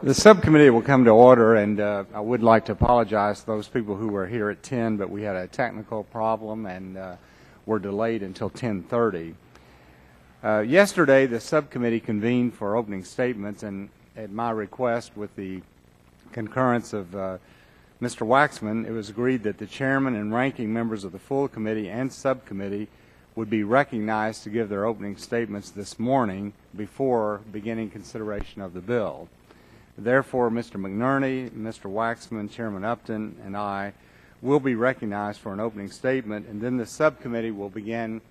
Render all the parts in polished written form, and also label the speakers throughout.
Speaker 1: The subcommittee will come to order, and I would like to apologize to those people who were here at 10, but we had a technical problem and were delayed until 10:30. Yesterday, the subcommittee convened for opening statements, and at my request, with the concurrence of Mr. Waxman, it was agreed that the chairman and ranking members of the full committee and subcommittee would be recognized to give their opening statements this morning before beginning consideration of the bill. Therefore, Mr. McNerney, Mr. Waxman, Chairman Upton, and I will be recognized for an opening statement, and then the subcommittee will begin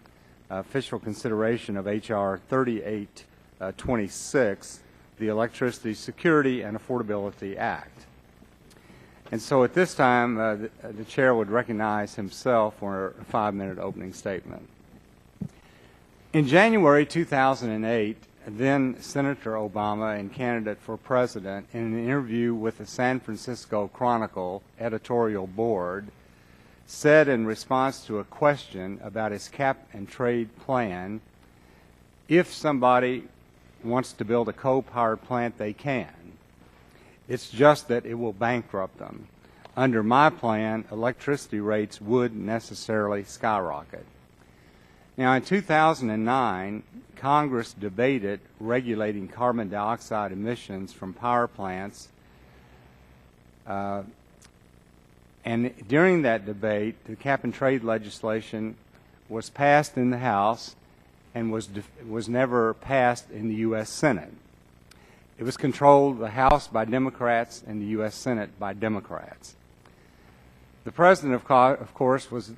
Speaker 1: official consideration of H.R. 3826, the Electricity Security and Affordability Act. And so at this time, the chair would recognize himself for a 5-minute opening statement. In January 2008, then Senator Obama and candidate for president, in an interview with the San Francisco Chronicle editorial board, said in response to a question about his cap-and-trade plan, if somebody wants to build a coal-powered plant, they can. It's just that it will bankrupt them. Under my plan, electricity rates would necessarily skyrocket. Now, in 2009, Congress debated regulating carbon dioxide emissions from power plants, and during that debate, the cap-and-trade legislation was passed in the House and was never passed in the U.S. Senate. It was controlled, the House by Democrats and the U.S. Senate by Democrats. The President, of course, was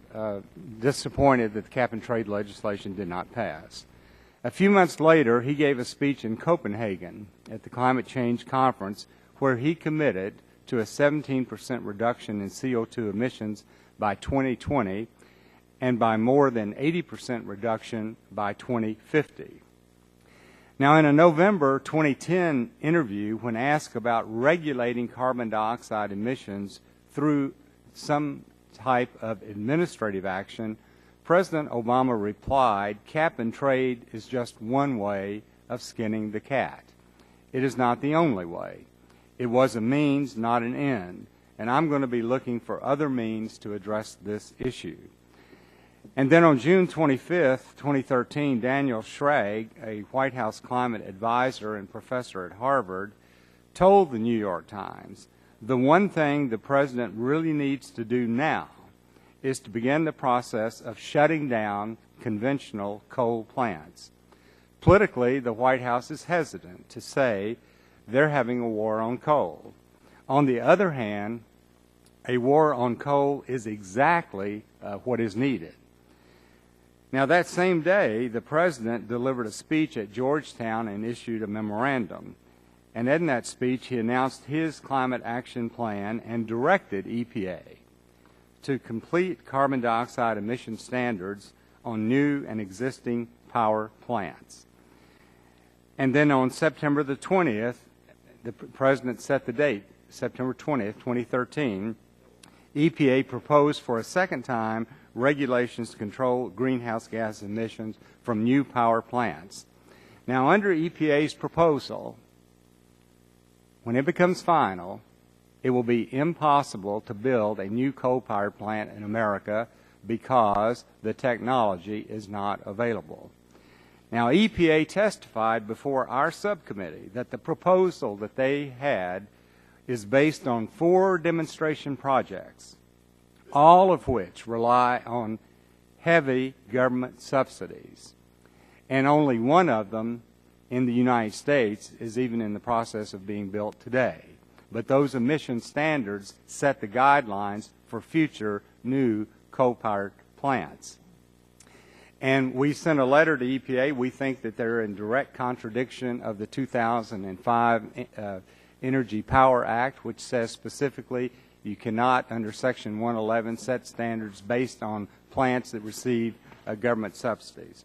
Speaker 1: disappointed that the cap-and-trade legislation did not pass. A few months later, he gave a speech in Copenhagen at the Climate Change Conference where he committed to a 17% reduction in CO2 emissions by 2020 and by more than 80% reduction by 2050. Now, in a November 2010 interview, when asked about regulating carbon dioxide emissions through some type of administrative action, President Obama replied, cap and trade is just one way of skinning the cat. It is not the only way. It was a means, not an end, and I'm going to be looking for other means to address this issue. And then on June 25th, 2013, Daniel Schrag, a White House climate advisor and professor at Harvard, told the New York Times, the one thing the President really needs to do now is to begin the process of shutting down conventional coal plants. Politically, the White House is hesitant to say they're having a war on coal. On the other hand, a war on coal is exactly what is needed. Now, that same day, the President delivered a speech at Georgetown and issued a memorandum. And in that speech, he announced his climate action plan and directed EPA to complete carbon dioxide emission standards on new and existing power plants. And then on September the 20th, the President set the date, September 20th, 2013, EPA proposed for a second time regulations to control greenhouse gas emissions from new power plants. Now, under EPA's proposal, when it becomes final, it will be impossible to build a new coal-powered plant in America because the technology is not available. Now, EPA testified before our subcommittee that the proposal that they had is based on 4 demonstration projects, all of which rely on heavy government subsidies, and only one of them in the United States is even in the process of being built today. But those emission standards set the guidelines for future new coal-powered plants. And we sent a letter to EPA. We think that they're in direct contradiction of the 2005 Energy Power Act, which says specifically you cannot, under Section 111, set standards based on plants that receive government subsidies.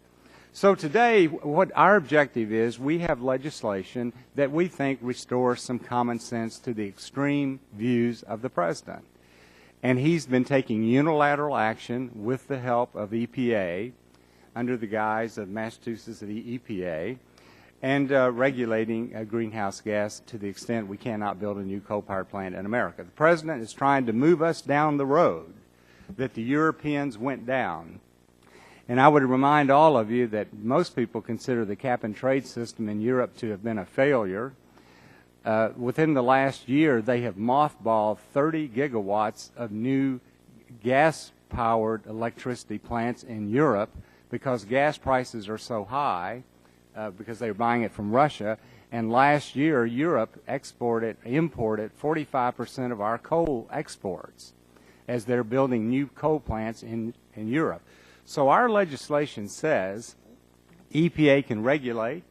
Speaker 1: So today, what our objective is, we have legislation that we think restores some common sense to the extreme views of the President. And he's been taking unilateral action with the help of EPA under the guise of Massachusetts EPA. and regulating greenhouse gas to the extent we cannot build a new coal-powered plant in America. The President is trying to move us down the road that the Europeans went down. And I would remind all of you that most people consider the cap-and-trade system in Europe to have been a failure. Within the last year, they have mothballed 30 gigawatts of new gas-powered electricity plants in Europe because gas prices are so high because they're buying it from Russia. And last year, Europe imported 45% of our coal exports as they're building new coal plants in Europe. So our legislation says EPA can regulate.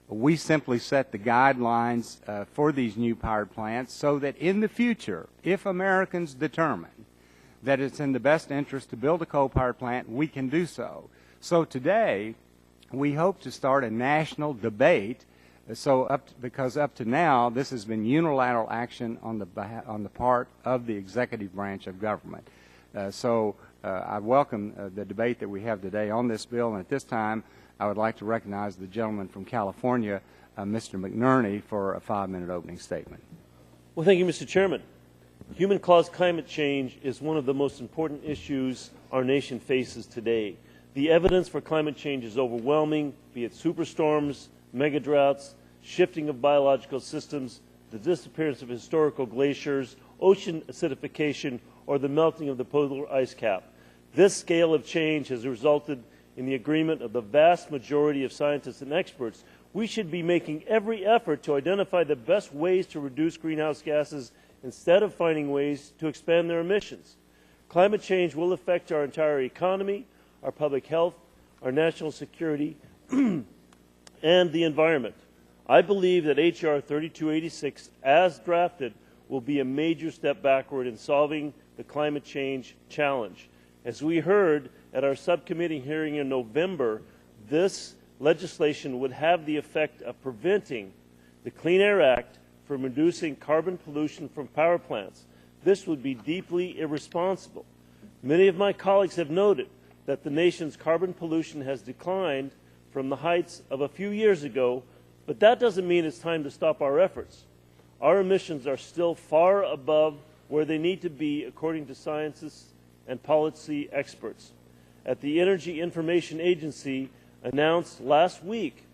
Speaker 1: We simply set the guidelines for these new powered plants so that in the future, if Americans determine that it's in the best interest to build a coal-powered plant, we can do so. So today, we hope to start a national debate. Because up to now, this has been unilateral action on the part of the executive branch of government. I welcome the debate that we have today on this bill, and at this time, I would like to recognize the gentleman from California, Mr. McNerney, for a 5-minute opening statement.
Speaker 2: Well, thank you, Mr. Chairman. Human-caused climate change is one of the most important issues our nation faces today. The evidence for climate change is overwhelming, be it superstorms, megadroughts, shifting of biological systems, the disappearance of historical glaciers, ocean acidification, or the melting of the polar ice cap. This scale of change has resulted in the agreement of the vast majority of scientists and experts. We should be making every effort to identify the best ways to reduce greenhouse gases instead of finding ways to expand their emissions. Climate change will affect our entire economy, our public health, our national security, and the environment. I believe that H.R. 3286, as drafted, will be a major step backward in solving the climate change challenge. As we heard at our subcommittee hearing in November, this legislation would have the effect of preventing the Clean Air Act from reducing carbon pollution from power plants. This would be deeply irresponsible. Many of my colleagues have noted that the nation's carbon pollution has declined from the heights of a few years ago, but that doesn't mean it's time to stop our efforts. Our emissions are still far above where they need to be according to scientists and policy experts. At the Energy Information Agency announced last week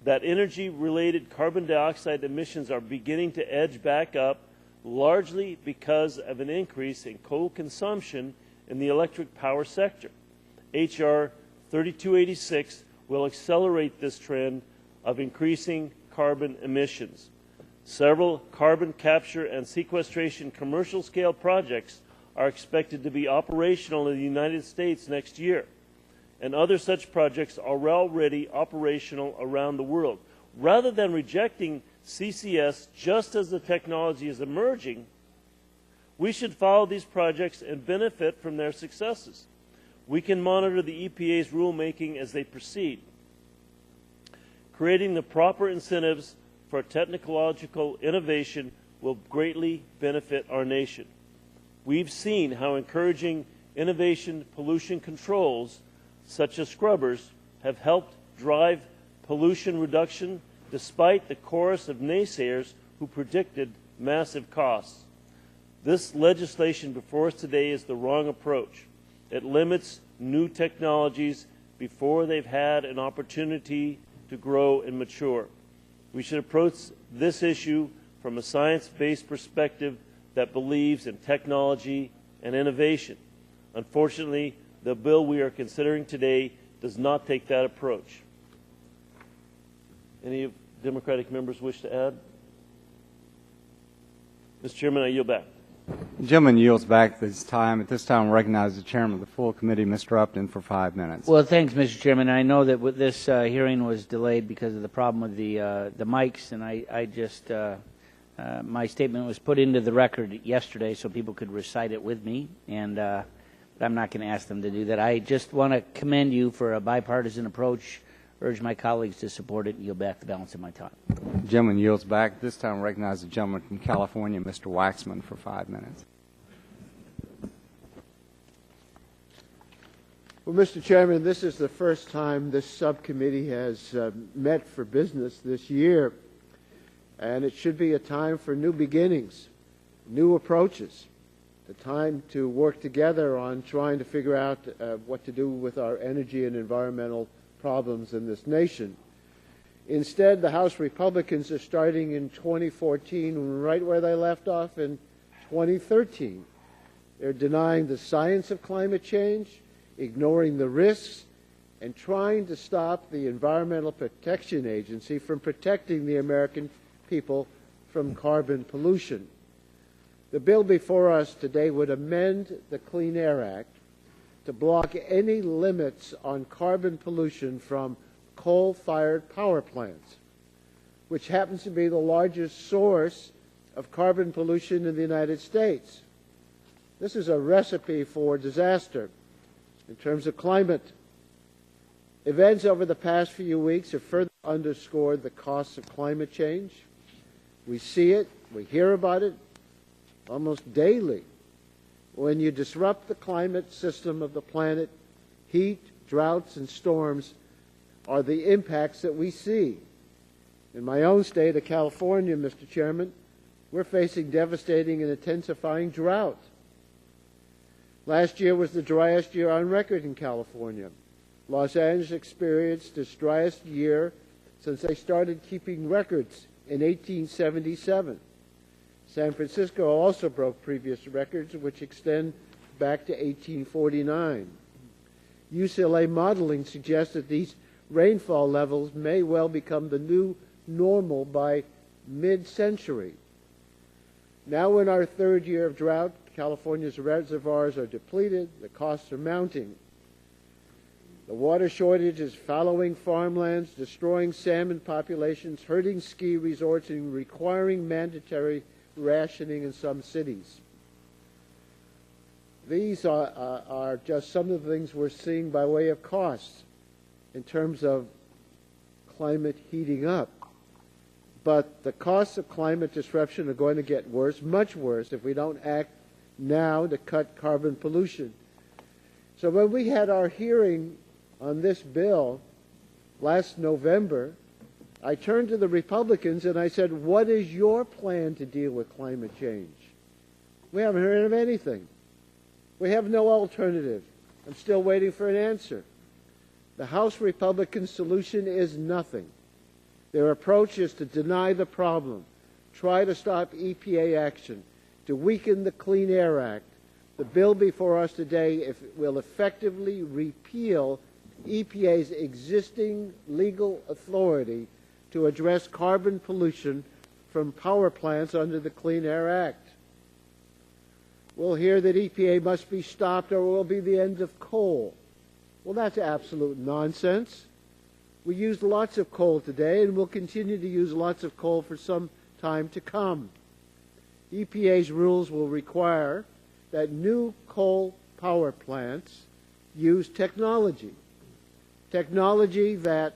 Speaker 2: that energy-related carbon dioxide emissions are beginning to edge back up, largely because of an increase in coal consumption in the electric power sector. H.R. 3286 will accelerate this trend of increasing carbon emissions. Several carbon capture and sequestration commercial-scale projects are expected to be operational in the United States next year, and other such projects are already operational around the world. Rather than rejecting CCS just as the technology is emerging, we should follow these projects and benefit from their successes. We can monitor the EPA's rulemaking as they proceed. Creating the proper incentives for technological innovation will greatly benefit our nation. We've seen how encouraging innovation pollution controls, such as scrubbers, have helped drive pollution reduction despite the chorus of naysayers who predicted massive costs. This legislation before us today is the wrong approach. It limits new technologies before they've had an opportunity to grow and mature. We should approach this issue from a science-based perspective that believes in technology and innovation. Unfortunately, the bill we are considering today does not take that approach. Any Democratic members wish to add? Mr. Chairman, I yield back.
Speaker 1: The gentleman yields back this time. At this time, I recognize the chairman of the full committee, Mr. Upton, for 5 minutes.
Speaker 3: Well, thanks, Mr. Chairman. I know that with this hearing was delayed because of the problem with the mics, and I just my statement was put into the record yesterday so people could recite it with me, and but I'm not going to ask them to do that. I just want to commend you for a bipartisan approach. Urge my colleagues to support it and yield back the balance of my time.
Speaker 1: The gentleman yields back. This time, I recognize the gentleman from California, Mr. Waxman, for 5 minutes.
Speaker 4: Well, Mr. Chairman, this is the first time this subcommittee has met for business this year, and it should be a time for new beginnings, new approaches, a time to work together on trying to figure out what to do with our energy and environmental problems in this nation. Instead, the House Republicans are starting in 2014 right where they left off in 2013. They're denying the science of climate change, ignoring the risks, and trying to stop the Environmental Protection Agency from protecting the American people from carbon pollution. The bill before us today would amend the Clean Air Act to block any limits on carbon pollution from coal-fired power plants, which happens to be the largest source of carbon pollution in the United States. This is a recipe for disaster. In terms of climate, events over the past few weeks have further underscored the costs of climate change. We see it, we hear about it almost daily. When you disrupt the climate system of the planet, heat, droughts, and storms are the impacts that we see. In my own state of California, Mr. Chairman, we're facing devastating and intensifying drought. Last year was the driest year on record in California. Los Angeles experienced its driest year since they started keeping records in 1877. San Francisco also broke previous records, which extend back to 1849. UCLA modeling suggests that these rainfall levels may well become the new normal by mid-century. Now in our third year of drought, California's reservoirs are depleted, the costs are mounting. The water shortage is fallowing farmlands, destroying salmon populations, hurting ski resorts, and requiring mandatory rationing in some cities. These are just some of the things we're seeing by way of costs in terms of climate heating up. But the costs of climate disruption are going to get worse, much worse, if we don't act now to cut carbon pollution. So when we had our hearing on this bill last November, I turned to the Republicans and I said, what is your plan to deal with climate change? We haven't heard of anything. We have no alternative. I'm still waiting for an answer. The House Republican solution is nothing. Their approach is to deny the problem, try to stop EPA action, to weaken the Clean Air Act. The bill before us today will effectively repeal EPA's existing legal authority to address carbon pollution from power plants under the Clean Air Act. We'll hear that EPA must be stopped or it will be the end of coal. Well, that's absolute nonsense. We use lots of coal today and we'll continue to use lots of coal for some time to come. EPA's rules will require that new coal power plants use technology that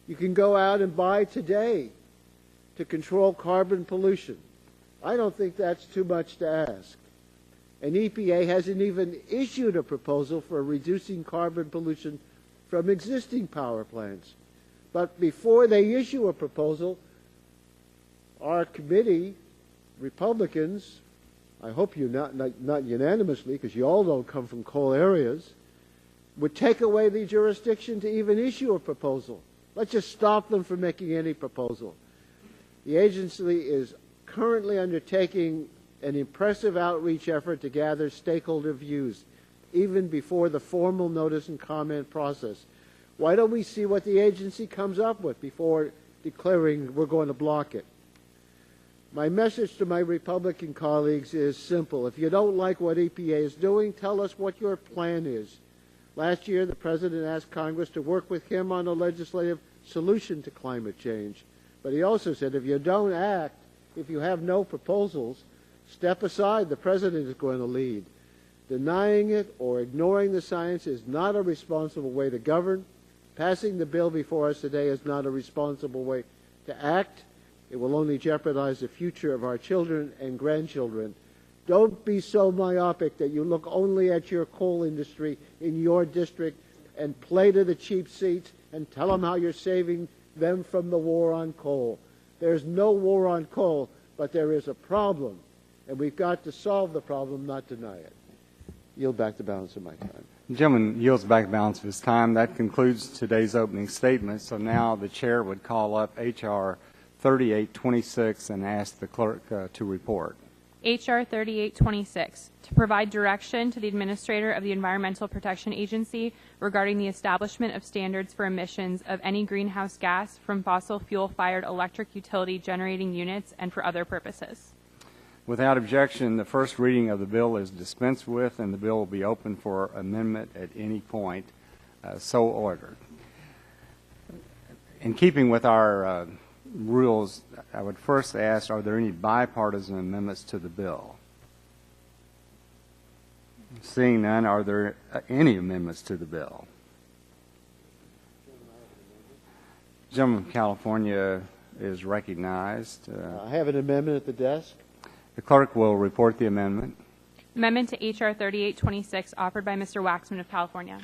Speaker 4: you can go out and buy today to control carbon pollution. I don't think that's too much to ask. And EPA hasn't even issued a proposal for reducing carbon pollution from existing power plants. But before they issue a proposal, our committee, Republicans, I hope you not unanimously, because you all don't come from coal areas, would take away the jurisdiction to even issue a proposal. Let's just stop them from making any proposal. The agency is currently undertaking an impressive outreach effort to gather stakeholder views, even before the formal notice and comment process. Why don't we see what the agency comes up with before declaring we're going to block it? My message to my Republican colleagues is simple. If you don't like what EPA is doing, tell us what your plan is. Last year, the President asked Congress to work with him on a legislative solution to climate change. But he also said, if you don't act, if you have no proposals, step aside. The President is going to lead. Denying it or ignoring the science is not a responsible way to govern. Passing the bill before us today is not a responsible way to act. It will only jeopardize the future of our children and grandchildren. Don't be so myopic that you look only at your coal industry in your district. and play to the cheap seats and tell them how you're saving them from the war on coal. There's no war on coal, but there is a problem, and we've got to solve the problem, not deny it. Yield back the balance of my time.
Speaker 1: The gentleman yields back the balance of his time. That concludes today's opening statement. So now the chair would call up H.R. 3826 and ask the clerk to report.
Speaker 5: H.R. 3826, to provide direction to the Administrator of the Environmental Protection Agency regarding the establishment of standards for emissions of any greenhouse gas from fossil fuel-fired electric utility generating units and for other purposes.
Speaker 1: Without objection, the first reading of the bill is dispensed with, and the bill will be open for amendment at any point. So ordered. In keeping with our rules, I would first ask, are there any bipartisan amendments to the bill? Seeing none, are there any amendments to the bill? The gentleman from California is recognized.
Speaker 4: I have an amendment at the desk.
Speaker 1: The clerk will report the amendment.
Speaker 5: Amendment to H.R. 3826, offered by Mr. Waxman of California.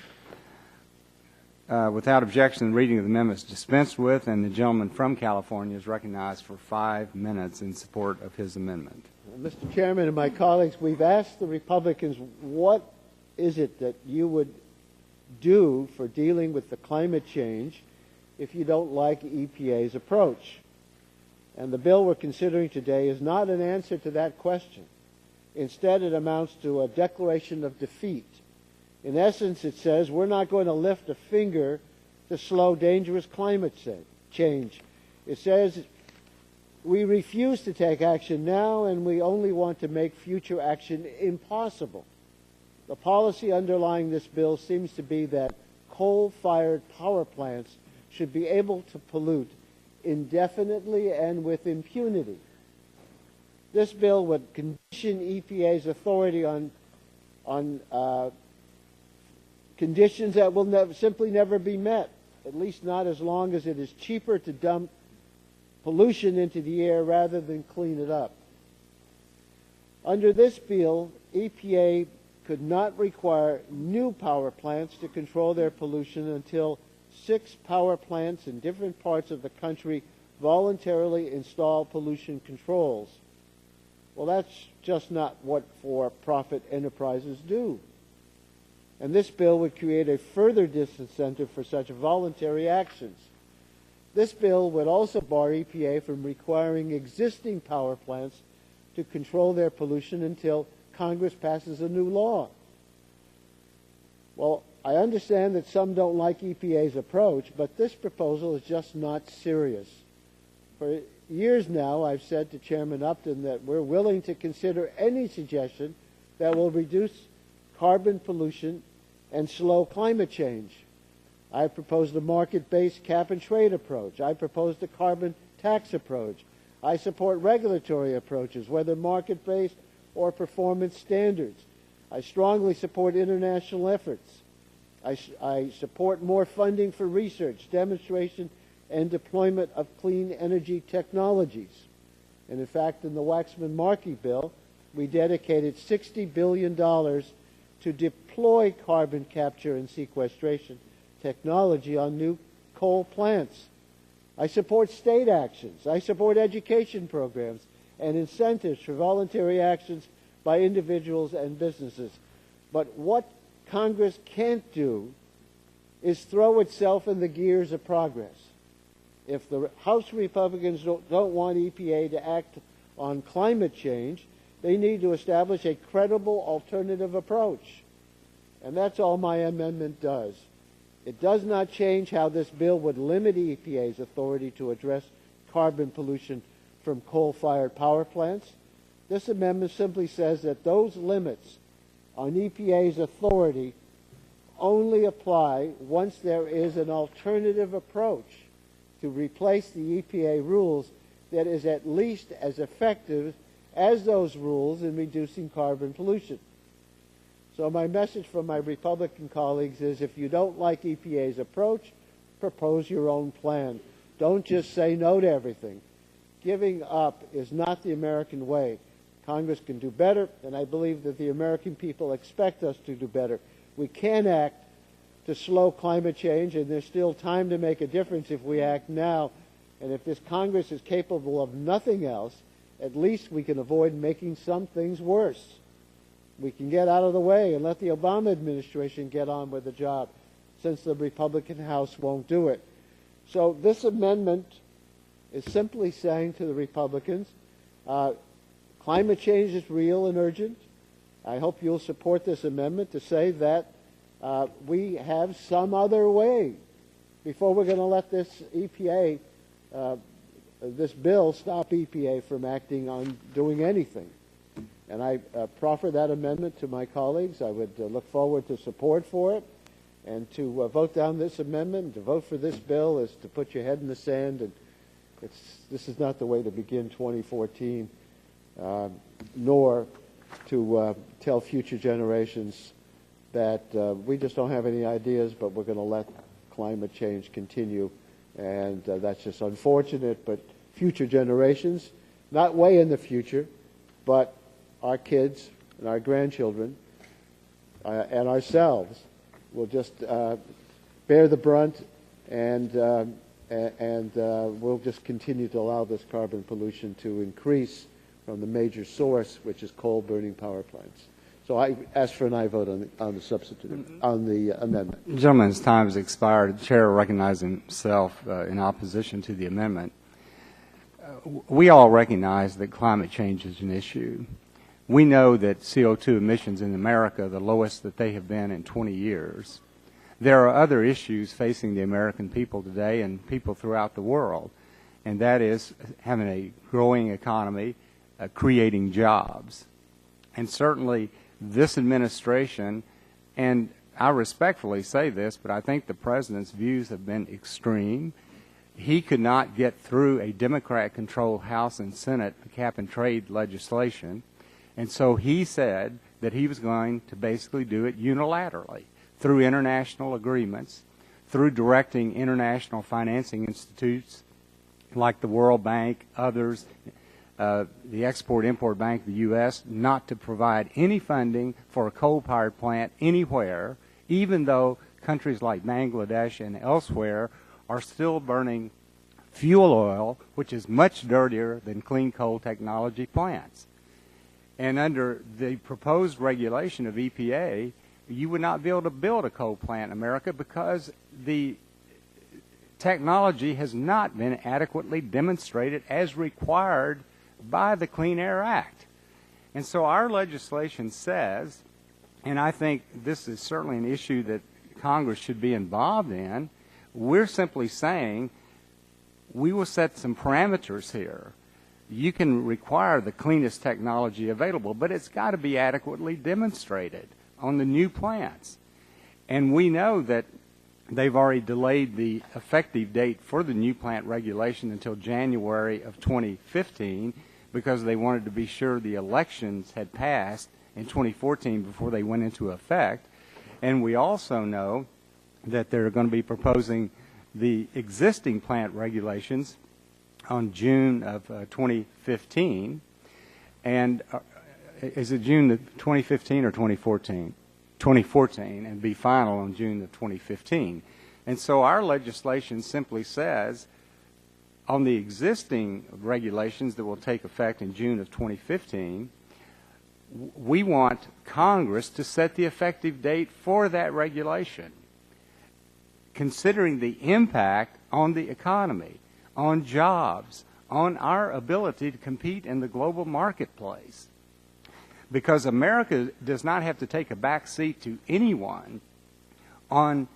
Speaker 1: Without objection, the reading of the amendment is dispensed with, and the gentleman from California is recognized for 5 minutes in support of his amendment.
Speaker 4: Mr. Chairman and my colleagues, we've asked the Republicans, what is it that you would do for dealing with the climate change if you don't like EPA's approach? And the bill we're considering today is not an answer to that question. Instead, it amounts to a declaration of defeat. In essence, it says we're not going to lift a finger to slow dangerous climate change. It says we refuse to take action now, and we only want to make future action impossible. The policy underlying this bill seems to be that coal-fired power plants should be able to pollute indefinitely and with impunity. This bill would condition EPA's authority on conditions that will simply never be met, at least not as long as it is cheaper to dump pollution into the air rather than clean it up. Under this bill, EPA could not require new power plants to control their pollution until 6 power plants in different parts of the country voluntarily install pollution controls. Well, that's just not what for-profit enterprises do. And this bill would create a further disincentive for such voluntary actions. This bill would also bar EPA from requiring existing power plants to control their pollution until Congress passes a new law. Well, I understand that some don't like EPA's approach, but this proposal is just not serious. For years now, I've said to Chairman Upton that we're willing to consider any suggestion that will reduce carbon pollution and slow climate change. I proposed a market-based cap-and-trade approach. I proposed a carbon tax approach. I support regulatory approaches, whether market-based or performance standards. I strongly support international efforts. I support more funding for research, demonstration, and deployment of clean energy technologies. And in fact, in the Waxman-Markey bill, we dedicated $60 billion to deploy carbon capture and sequestration technology on new coal plants. I support state actions. I support education programs and incentives for voluntary actions by individuals and businesses. But what Congress can't do is throw itself in the gears of progress. If the House Republicans don't want EPA to act on climate change, they need to establish a credible alternative approach. And that's all my amendment does. It does not change how this bill would limit EPA's authority to address carbon pollution from coal-fired power plants. This amendment simply says that those limits on EPA's authority only apply once there is an alternative approach to replace the EPA rules that is at least as effective as those rules in reducing carbon pollution. So my message from my Republican colleagues is, if you don't like EPA's approach, propose your own plan. Don't just say no to everything. Giving up is not the American way. Congress can do better, and I believe that the American people expect us to do better. We can act to slow climate change, and there's still time to make a difference if we act now. And if this Congress is capable of nothing else, at least we can avoid making some things worse. We can get out of the way and let the Obama administration get on with the job, since the Republican House won't do it. So this amendment is simply saying to the Republicans, climate change is real and urgent. I hope you'll support this amendment to say that we have some other way before we're going to let this EPA, this bill, stop EPA from acting on doing anything. And I proffer that amendment to my colleagues. I would look forward to support for it. And to vote down this amendment, to vote for this bill, is to put your head in the sand. And this is not the way to begin 2014, nor to tell future generations that we just don't have any ideas, but we're going to let climate change continue. And that's just unfortunate. But future generations, not way in the future, but our kids and our grandchildren and ourselves will just bear the brunt, and we'll just continue to allow this carbon pollution to increase from the major source, which is coal-burning power plants. So I ask for an aye vote on the substitute, on the amendment.
Speaker 1: The gentleman's time has expired. The chair recognizes himself in opposition to the amendment. We all recognize that climate change is an issue. We know that CO2 emissions in America are the lowest that they have been in 20 years. There are other issues facing the American people today and people throughout the world, and that is having a growing economy, creating jobs. And certainly this administration, and I respectfully say this, but I think the President's views have been extreme. He could not get through a Democrat-controlled House and Senate cap-and-trade legislation. And so he said that he was going to basically do it unilaterally through international agreements, through directing international financing institutes like the World Bank, others, the Export-Import Bank of the U.S., not to provide any funding for a coal-powered plant anywhere, even though countries like Bangladesh and elsewhere are still burning fuel oil, which is much dirtier than clean coal technology plants. And under the proposed regulation of EPA, you would not be able to build a coal plant in America because the technology has not been adequately demonstrated as required by the Clean Air Act. And so our legislation says, and I think this is certainly an issue that Congress should be involved in, we're simply saying we will set some parameters here. You can require the cleanest technology available, but it's got to be adequately demonstrated on the new plants. And we know that they've already delayed the effective date for the new plant regulation until January of 2015 because they wanted to be sure the elections had passed in 2014 before they went into effect. And we also know that they're going to be proposing the existing plant regulations on June of 2015, and is it June of 2015 or 2014? 2014, and be final on June of 2015. And so our legislation simply says on the existing regulations that will take effect in June of 2015, we want Congress to set the effective date for that regulation, considering the impact on the economy, on jobs, on our ability to compete in the global marketplace. Because America does not have to take a back seat to anyone on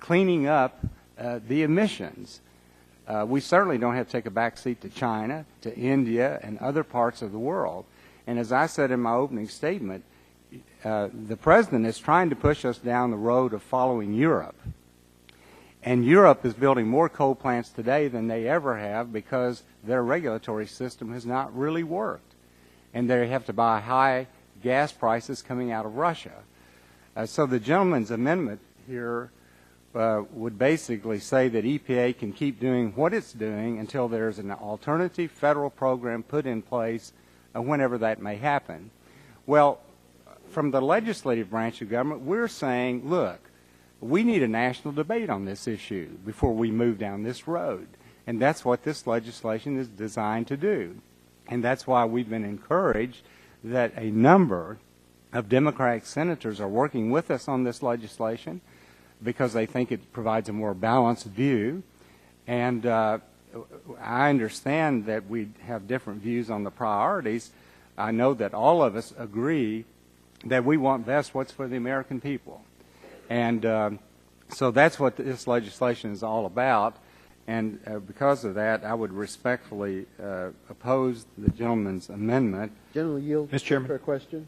Speaker 1: cleaning up the emissions. We certainly don't have to take a back seat to China, to India, and other parts of the world. And as I said in my opening statement, the President is trying to push us down the road of following Europe. And Europe is building more coal plants today than they ever have because their regulatory system has not really worked. And they have to buy high gas prices coming out of Russia. So the gentleman's amendment here would basically say that EPA can keep doing what it's doing until there's an alternative federal program put in place whenever that may happen. Well, from the legislative branch of government, we're saying, look, we need a national debate on this issue before we move down this road. And that's what this legislation is designed to do. And that's why we've been encouraged that a number of Democratic senators are working with us on this legislation because they think it provides a more balanced view. And I understand that we have different views on the priorities. I know that all of us agree that we want best what's for the American people. And so that's what this legislation is all about. And because of that, I would respectfully oppose the gentleman's amendment.
Speaker 4: Gentleman yield
Speaker 6: Mr. Chairman.
Speaker 4: for a question.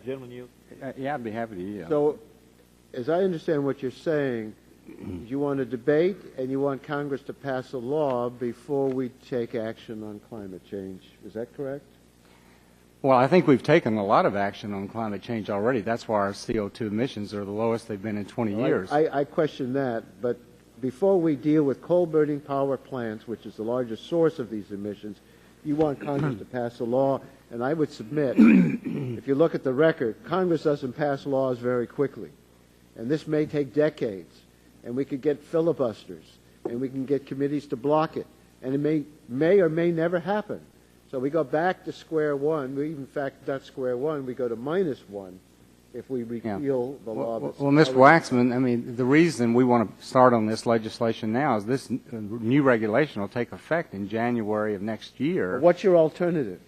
Speaker 2: Gentleman, you.
Speaker 1: Yeah, I'd be happy to yield.
Speaker 4: So, as I understand what you're saying, you want a debate and you want Congress to pass a law before we take action on climate change. Is that correct?
Speaker 1: Well, I think we've taken a lot of action on climate change already. That's why our CO2 emissions are the lowest they've been in 20 years.
Speaker 4: I question that, but before we deal with coal-burning power plants, which is the largest source of these emissions, you want Congress to pass a law, and I would submit, if you look at the record, Congress doesn't pass laws very quickly, and this may take decades, and we could get filibusters, and we can get committees to block it, and it may or may never happen. So we go back to square one. We, in fact, not square one. We go to -1 if we repeal the law.
Speaker 1: Well, Mr. Waxman, I mean, the reason we want to start on this legislation now is this new regulation will take effect in January of next year.
Speaker 4: What's your alternative?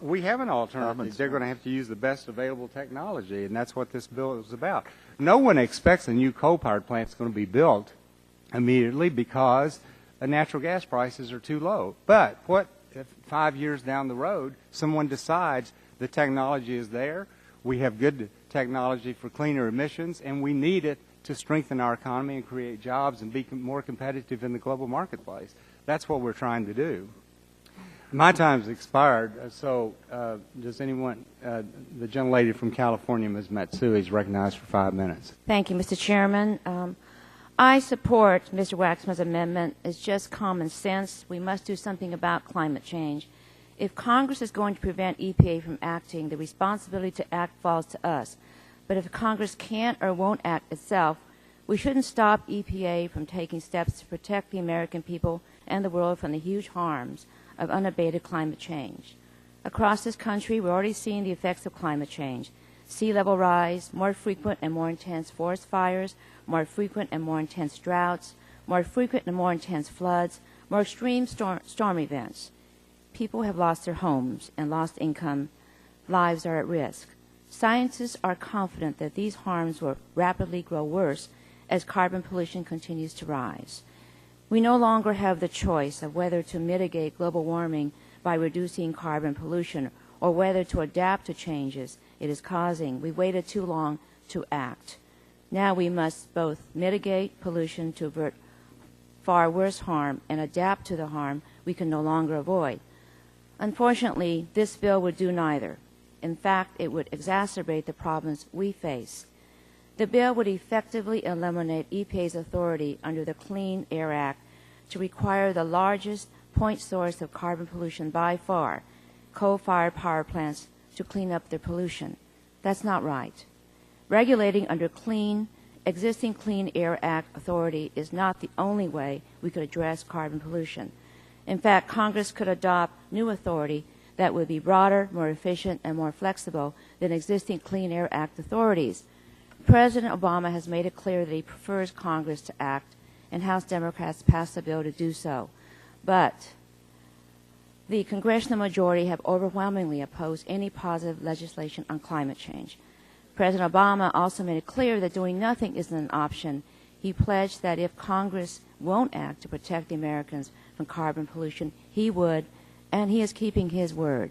Speaker 1: We have an alternative. They're going to have to use the best available technology, and that's what this bill is about. No one expects a new coal-powered plant is going to be built immediately because natural gas prices are too low. But what if 5 years down the road someone decides the technology is there, we have good technology for cleaner emissions, and we need it to strengthen our economy and create jobs and be more competitive in the global marketplace. That's what we're trying to do. My time's expired, so does anyone, the gentlelady from California, Ms. Matsui, is recognized for 5 minutes.
Speaker 7: Thank you, Mr. Chairman. I support Mr. Waxman's amendment. It's just common sense. We must do something about climate change. If Congress is going to prevent EPA from acting, the responsibility to act falls to us. But if Congress can't or won't act itself, we shouldn't stop EPA from taking steps to protect the American people and the world from the huge harms of unabated climate change. Across this country, we're already seeing the effects of climate change. Sea level rise, more frequent and more intense forest fires, more frequent and more intense droughts, more frequent and more intense floods, more extreme storm events. People have lost their homes and lost income. Lives are at risk. Scientists are confident that these harms will rapidly grow worse as carbon pollution continues to rise. We no longer have the choice of whether to mitigate global warming by reducing carbon pollution or whether to adapt to changes it is causing. We waited too long to act. Now we must both mitigate pollution to avert far worse harm and adapt to the harm we can no longer avoid. Unfortunately, this bill would do neither. In fact, it would exacerbate the problems we face. The bill would effectively eliminate EPA's authority under the Clean Air Act to require the largest point source of carbon pollution by far, coal-fired power plants, to clean up their pollution. That's not right. Regulating under existing Clean Air Act authority is not the only way we could address carbon pollution. In fact, Congress could adopt new authority that would be broader, more efficient, and more flexible than existing Clean Air Act authorities. President Obama has made it clear that he prefers Congress to act, and House Democrats passed a bill to do so. But the congressional majority have overwhelmingly opposed any positive legislation on climate change. President Obama also made it clear that doing nothing isn't an option. He pledged that if Congress won't act to protect the Americans from carbon pollution, he would, and he is keeping his word.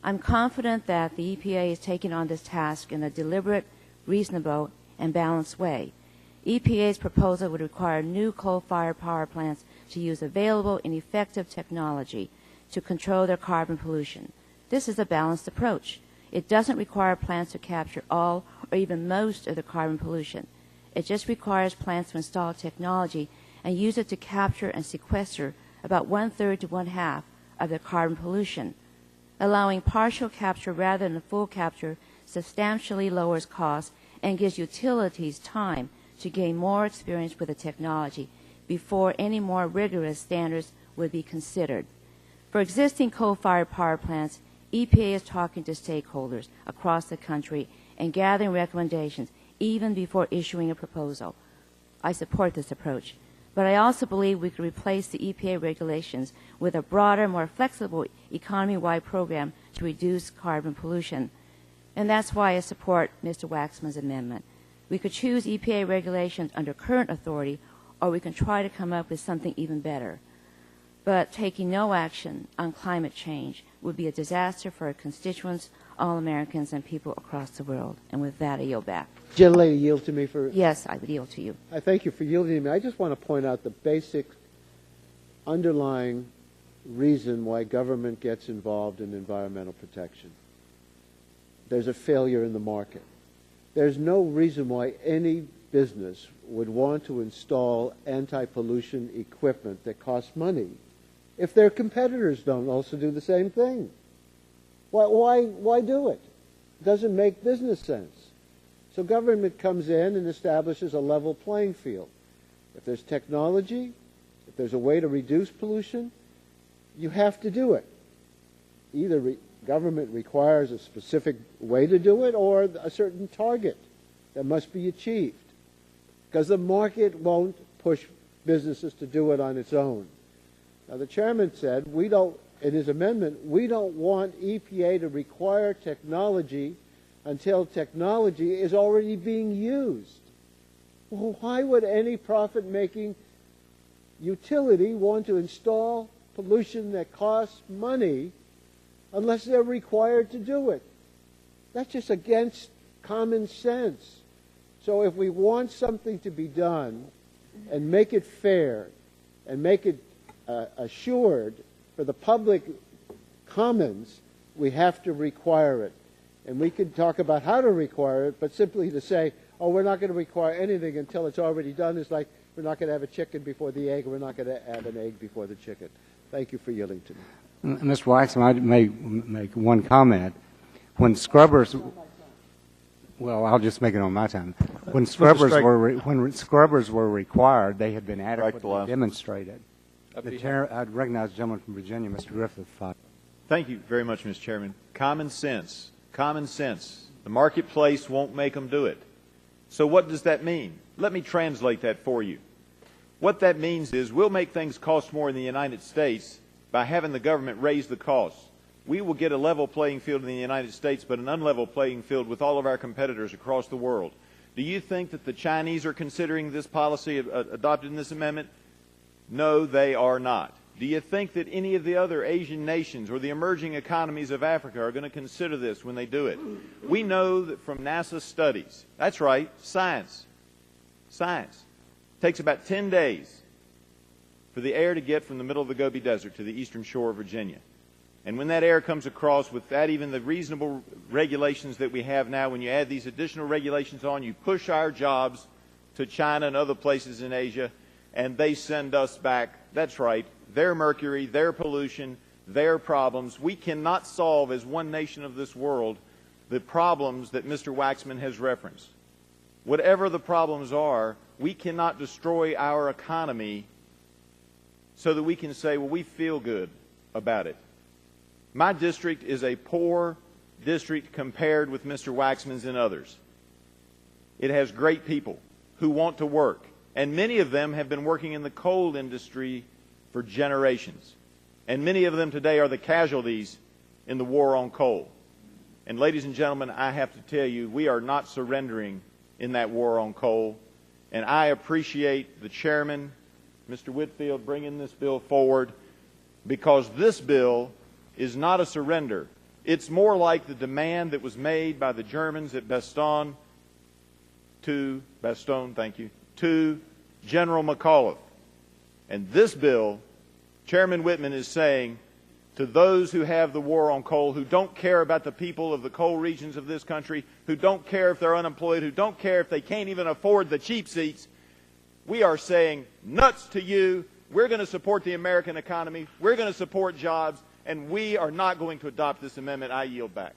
Speaker 7: I'm confident that the EPA is taking on this task in a deliberate, reasonable, and balanced way. EPA's proposal would require new coal-fired power plants to use available and effective technology to control their carbon pollution. This is a balanced approach. It doesn't require plants to capture all or even most of the carbon pollution. It just requires plants to install technology and use it to capture and sequester about 1/3 to 1/2 of the carbon pollution. Allowing partial capture rather than full capture substantially lowers costs and gives utilities time to gain more experience with the technology before any more rigorous standards would be considered. For existing coal-fired power plants, EPA is talking to stakeholders across the country and gathering recommendations even before issuing a proposal. I support this approach, but I also believe we could replace the EPA regulations with a broader, more flexible economy-wide program to reduce carbon pollution. And that's why I support Mr. Waxman's amendment. We could choose EPA regulations under current authority, or we can try to come up with something even better. But taking no action on climate change would be a disaster for our constituents, all Americans, and people across the world. And with that, I yield back.
Speaker 4: Gentlelady, yield to me for...
Speaker 7: Yes, I would yield to you.
Speaker 4: I thank you for yielding to me. I just want to point out the basic underlying reason why government gets involved in environmental protection. There's a failure in the market. There's no reason why any business would want to install anti-pollution equipment that costs money if their competitors don't also do the same thing. Why do it? It doesn't make business sense. So government comes in and establishes a level playing field. If there's technology, if there's a way to reduce pollution, you have to do it. Either government requires a specific way to do it or a certain target that must be achieved, because the market won't push businesses to do it on its own. Now, the chairman said, in his amendment, we don't want EPA to require technology until technology is already being used. Well, why would any profit-making utility want to install pollution that costs money unless they're required to do it? That's just against common sense. So if we want something to be done and make it fair and make it assured for the public commons, we have to require it. And we could talk about how to require it, but simply to say, oh, we're not going to require anything until it's already done is like we're not going to have a chicken before the egg, we're not going to have an egg before the chicken. Thank you for yielding to me.
Speaker 1: Mr. Waxman, I may make one comment. When scrubbers, well, I'll just make it on my time. When scrubbers were required, they had been adequately demonstrated. I'd recognize the gentleman from Virginia, Mr. Griffith.
Speaker 6: Thank you very much, Mr. Chairman. Common sense. Common sense. The marketplace won't make them do it. So what does that mean? Let me translate that for you. What that means is we'll make things cost more in the United States by having the government raise the costs. We will get a level playing field in the United States, but an unlevel playing field with all of our competitors across the world. Do you think that the Chinese are considering this policy adopted in this amendment? No, they are not. Do you think that any of the other Asian nations or the emerging economies of Africa are going to consider this when they do it? We know that from NASA studies, that's right, science. It takes about 10 days for the air to get from the middle of the Gobi Desert to the eastern shore of Virginia. And when that air comes across, without even the reasonable regulations that we have now, when you add these additional regulations on, you push our jobs to China and other places in Asia, and they send us back, that's right, their mercury, their pollution, their problems. We cannot solve, as one nation of this world, the problems that Mr. Waxman has referenced. Whatever the problems are, we cannot destroy our economy so that we can say, well, we feel good about it. My district is a poor district compared with Mr. Waxman's and others. It has great people who want to work, and many of them have been working in the coal industry for generations. And many of them today are the casualties in the war on coal. And ladies and gentlemen, I have to tell you, we are not surrendering in that war on coal. And I appreciate the chairman, Mr. Whitfield, bringing this bill forward, because this bill is not a surrender. It's more like the demand that was made by the Germans at Bastogne to General McAuliffe. And this bill, Chairman Whitman is saying to those who have the war on coal, who don't care about the people of the coal regions of this country, who don't care if they're unemployed, who don't care if they can't even afford the cheap seats, we are saying, nuts to you. We're going to support the American economy. We're going to support jobs. And we are not going to adopt this amendment. I yield back.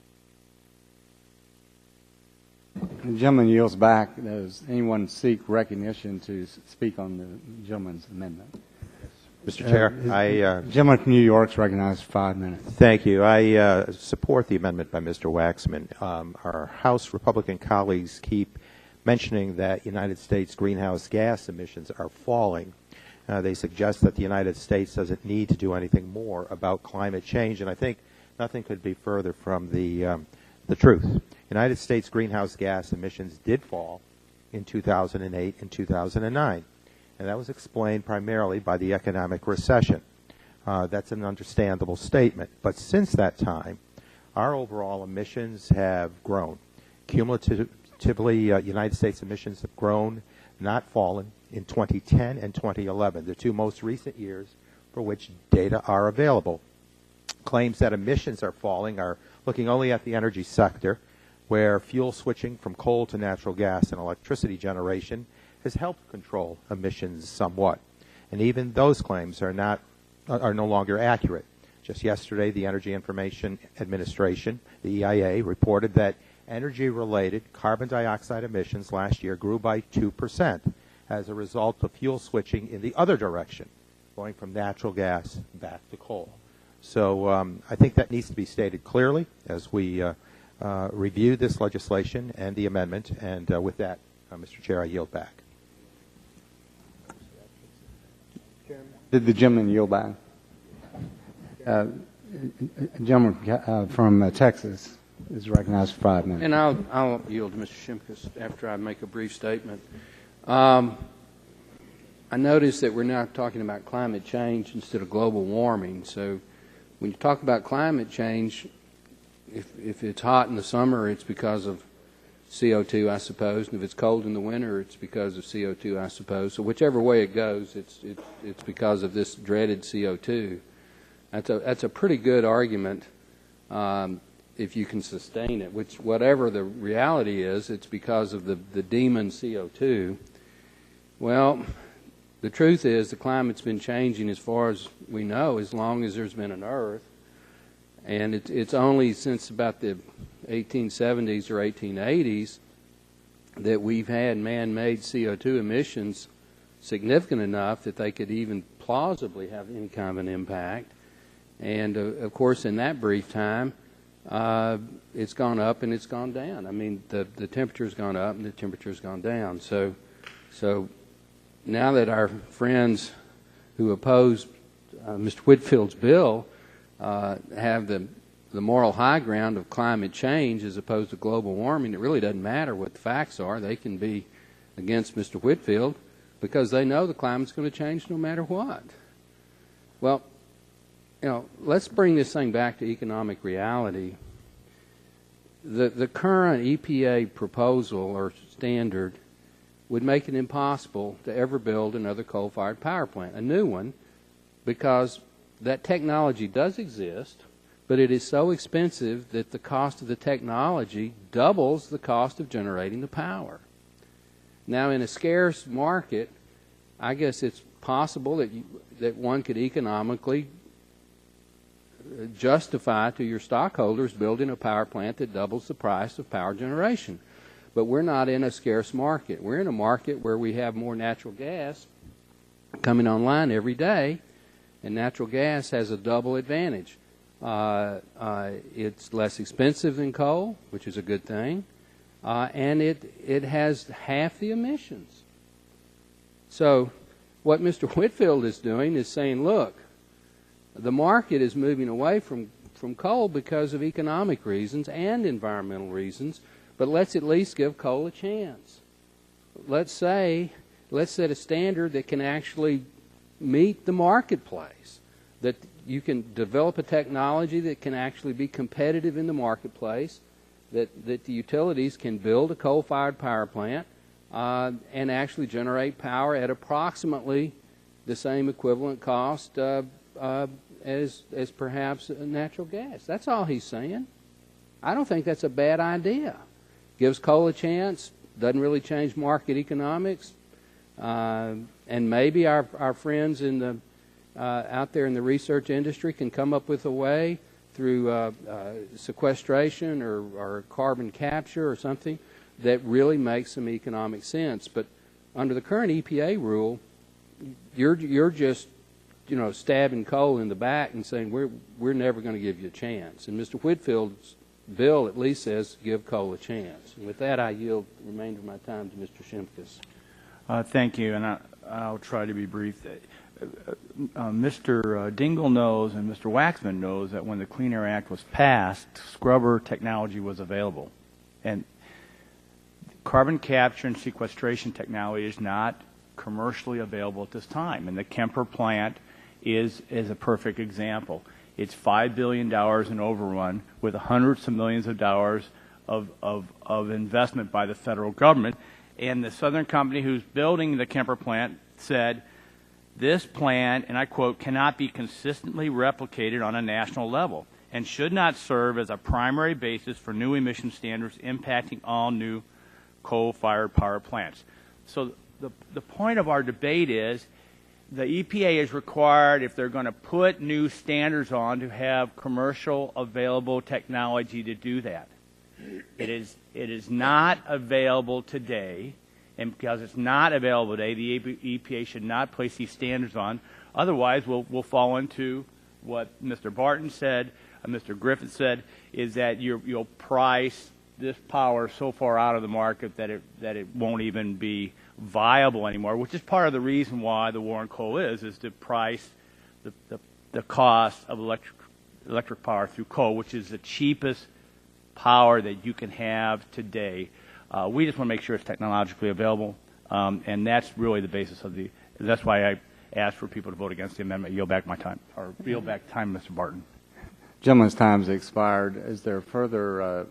Speaker 1: The gentleman yields back. Does anyone seek recognition to speak on the gentleman's amendment?
Speaker 8: Mr. Chair,
Speaker 1: The gentleman from New York is recognized for 5 minutes.
Speaker 8: thank you. I support the amendment by Mr. Waxman. Our House Republican colleagues keep mentioning that United States greenhouse gas emissions are falling. They suggest that the United States doesn't need to do anything more about climate change, and I think nothing could be further from the truth. United States greenhouse gas emissions did fall in 2008 and 2009. And that was explained primarily by the economic recession. That's an understandable statement. But since that time, our overall emissions have grown. Cumulatively, United States emissions have grown, not fallen, in 2010 and 2011, the two most recent years for which data are available. Claims that emissions are falling are looking only at the energy sector, where fuel switching from coal to natural gas and electricity generation has helped control emissions somewhat. And even those claims are no longer accurate. Just yesterday, the Energy Information Administration, the EIA, reported that energy-related carbon dioxide emissions last year grew by 2% as a result of fuel switching in the other direction, going from natural gas back to coal. So I think that needs to be stated clearly as we review this legislation and the amendment. And with that, Mr. Chair, I yield back.
Speaker 1: Did the gentleman yield back? A gentleman from Texas is recognized for 5 minutes.
Speaker 9: And I'll yield to Mr. Shimkus after I make a brief statement. I notice that we're now talking about climate change instead of global warming. So when you talk about climate change, if it's hot in the summer, it's because of CO2, I suppose, and if it's cold in the winter, it's because of CO2, I suppose. So whichever way it goes, it's because of this dreaded CO2. That's a pretty good argument if you can sustain it. Which, whatever the reality is, it's because of the demon CO2. Well, the truth is the climate's been changing as far as we know, as long as there's been an Earth, and it's only since about the 1870s or 1880s that we've had man-made CO2 emissions significant enough that they could even plausibly have any kind of an impact. And, of course, in that brief time, it's gone up and it's gone down. I mean, the temperature's gone up and the temperature's gone down. So now that our friends who opposed Mr. Whitfield's bill have the moral high ground of climate change as opposed to global warming, it really doesn't matter what the facts are. They can be against Mr. Whitfield because they know the climate's going to change no matter what. Well, let's bring this thing back to economic reality. The current EPA proposal or standard would make it impossible to ever build another coal-fired power plant, a new one, because that technology does exist, but it is so expensive that the cost of the technology doubles the cost of generating the power. Now, in a scarce market, I guess it's possible that one could economically justify to your stockholders building a power plant that doubles the price of power generation. But we're not in a scarce market. We're in a market where we have more natural gas coming online every day, and natural gas has a double advantage. It's less expensive than coal, which is a good thing, and it has half the emissions. So what Mr. Whitfield is doing is saying, look, the market is moving away from coal because of economic reasons and environmental reasons, but let's at least give coal a chance. Let's set a standard that can actually meet the marketplace, that you can develop a technology that can actually be competitive in the marketplace, that the utilities can build a coal-fired power plant and actually generate power at approximately the same equivalent cost as perhaps natural gas. That's all he's saying. I don't think that's a bad idea. Gives coal a chance, doesn't really change market economics, and maybe our friends in the out there in the research industry can come up with a way through sequestration or carbon capture or something that really makes some economic sense. But under the current EPA rule, you're just, stabbing coal in the back and saying we're never going to give you a chance. And Mr. Whitfield's bill at least says give coal a chance. And with that, I yield the remainder of my time to Mr. Shimkus.
Speaker 10: Thank you, and I'll try to be brief. Mr. Dingell knows and Mr. Waxman knows that when the Clean Air Act was passed, scrubber technology was available. And carbon capture and sequestration technology is not commercially available at this time. And the Kemper plant is a perfect example. It's $5 billion in overrun with hundreds of millions of dollars of investment by the federal government. And the Southern company who's building the Kemper plant said, this plant, and I quote, cannot be consistently replicated on a national level and should not serve as a primary basis for new emission standards impacting all new coal-fired power plants. So the point of our debate is the EPA is required, if they're going to put new standards on, to have commercial available technology to do that. It is not available today, and because it's not available today, the EPA should not place these standards on. Otherwise, we'll fall into what Mr. Barton said, Mr. Griffith said, is that you'll price this power so far out of the market that it won't even be viable anymore, which is part of the reason why the war on coal is to price the cost of electric power through coal, which is the cheapest power that you can have today. We just want to make sure it's technologically available, and that's really the basis of that's why I asked for people to vote against the amendment. Yield back my time, or yield back time, Mr. Barton.
Speaker 1: Gentleman's time has expired. Is there further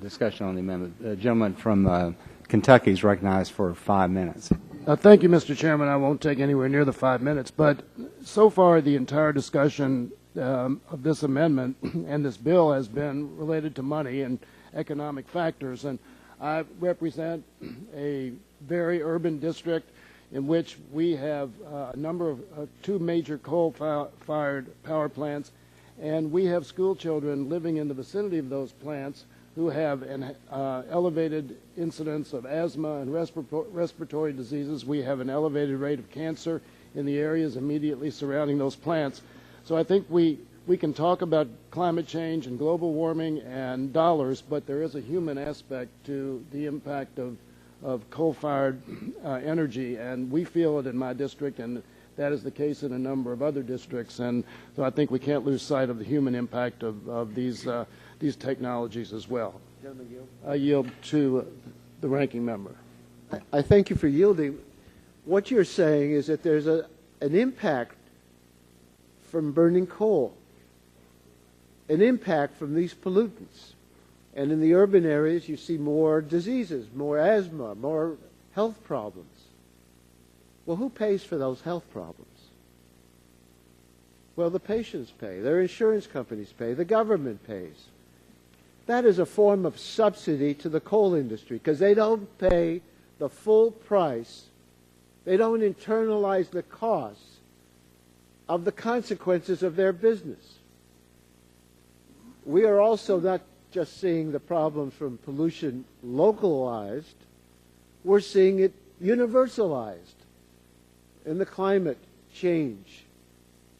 Speaker 1: discussion on the amendment? The gentleman from Kentucky is recognized for 5 minutes.
Speaker 11: Thank you, Mr. Chairman. I won't take anywhere near the 5 minutes, but so far the entire discussion of this amendment and this bill has been related to money and economic factors. And I represent a very urban district in which we have a number of two major coal-fired power plants, and we have school children living in the vicinity of those plants who have an elevated incidence of asthma and respiratory diseases. We have an elevated rate of cancer in the areas immediately surrounding those plants. So I think we can talk about climate change and global warming and dollars, but there is a human aspect to the impact of coal-fired energy, and we feel it in my district, and that is the case in a number of other districts. And so I think we can't lose sight of the human impact of these technologies as well. I yield to the ranking member.
Speaker 4: I thank you for yielding. What you're saying is that there's an impact from burning coal, an impact from these pollutants. And in the urban areas, you see more diseases, more asthma, more health problems. Well, who pays for those health problems? Well, the patients pay. Their insurance companies pay. The government pays. That is a form of subsidy to the coal industry because they don't pay the full price. They don't internalize the costs of the consequences of their business. We are also not just seeing the problems from pollution localized, we're seeing it universalized in the climate change.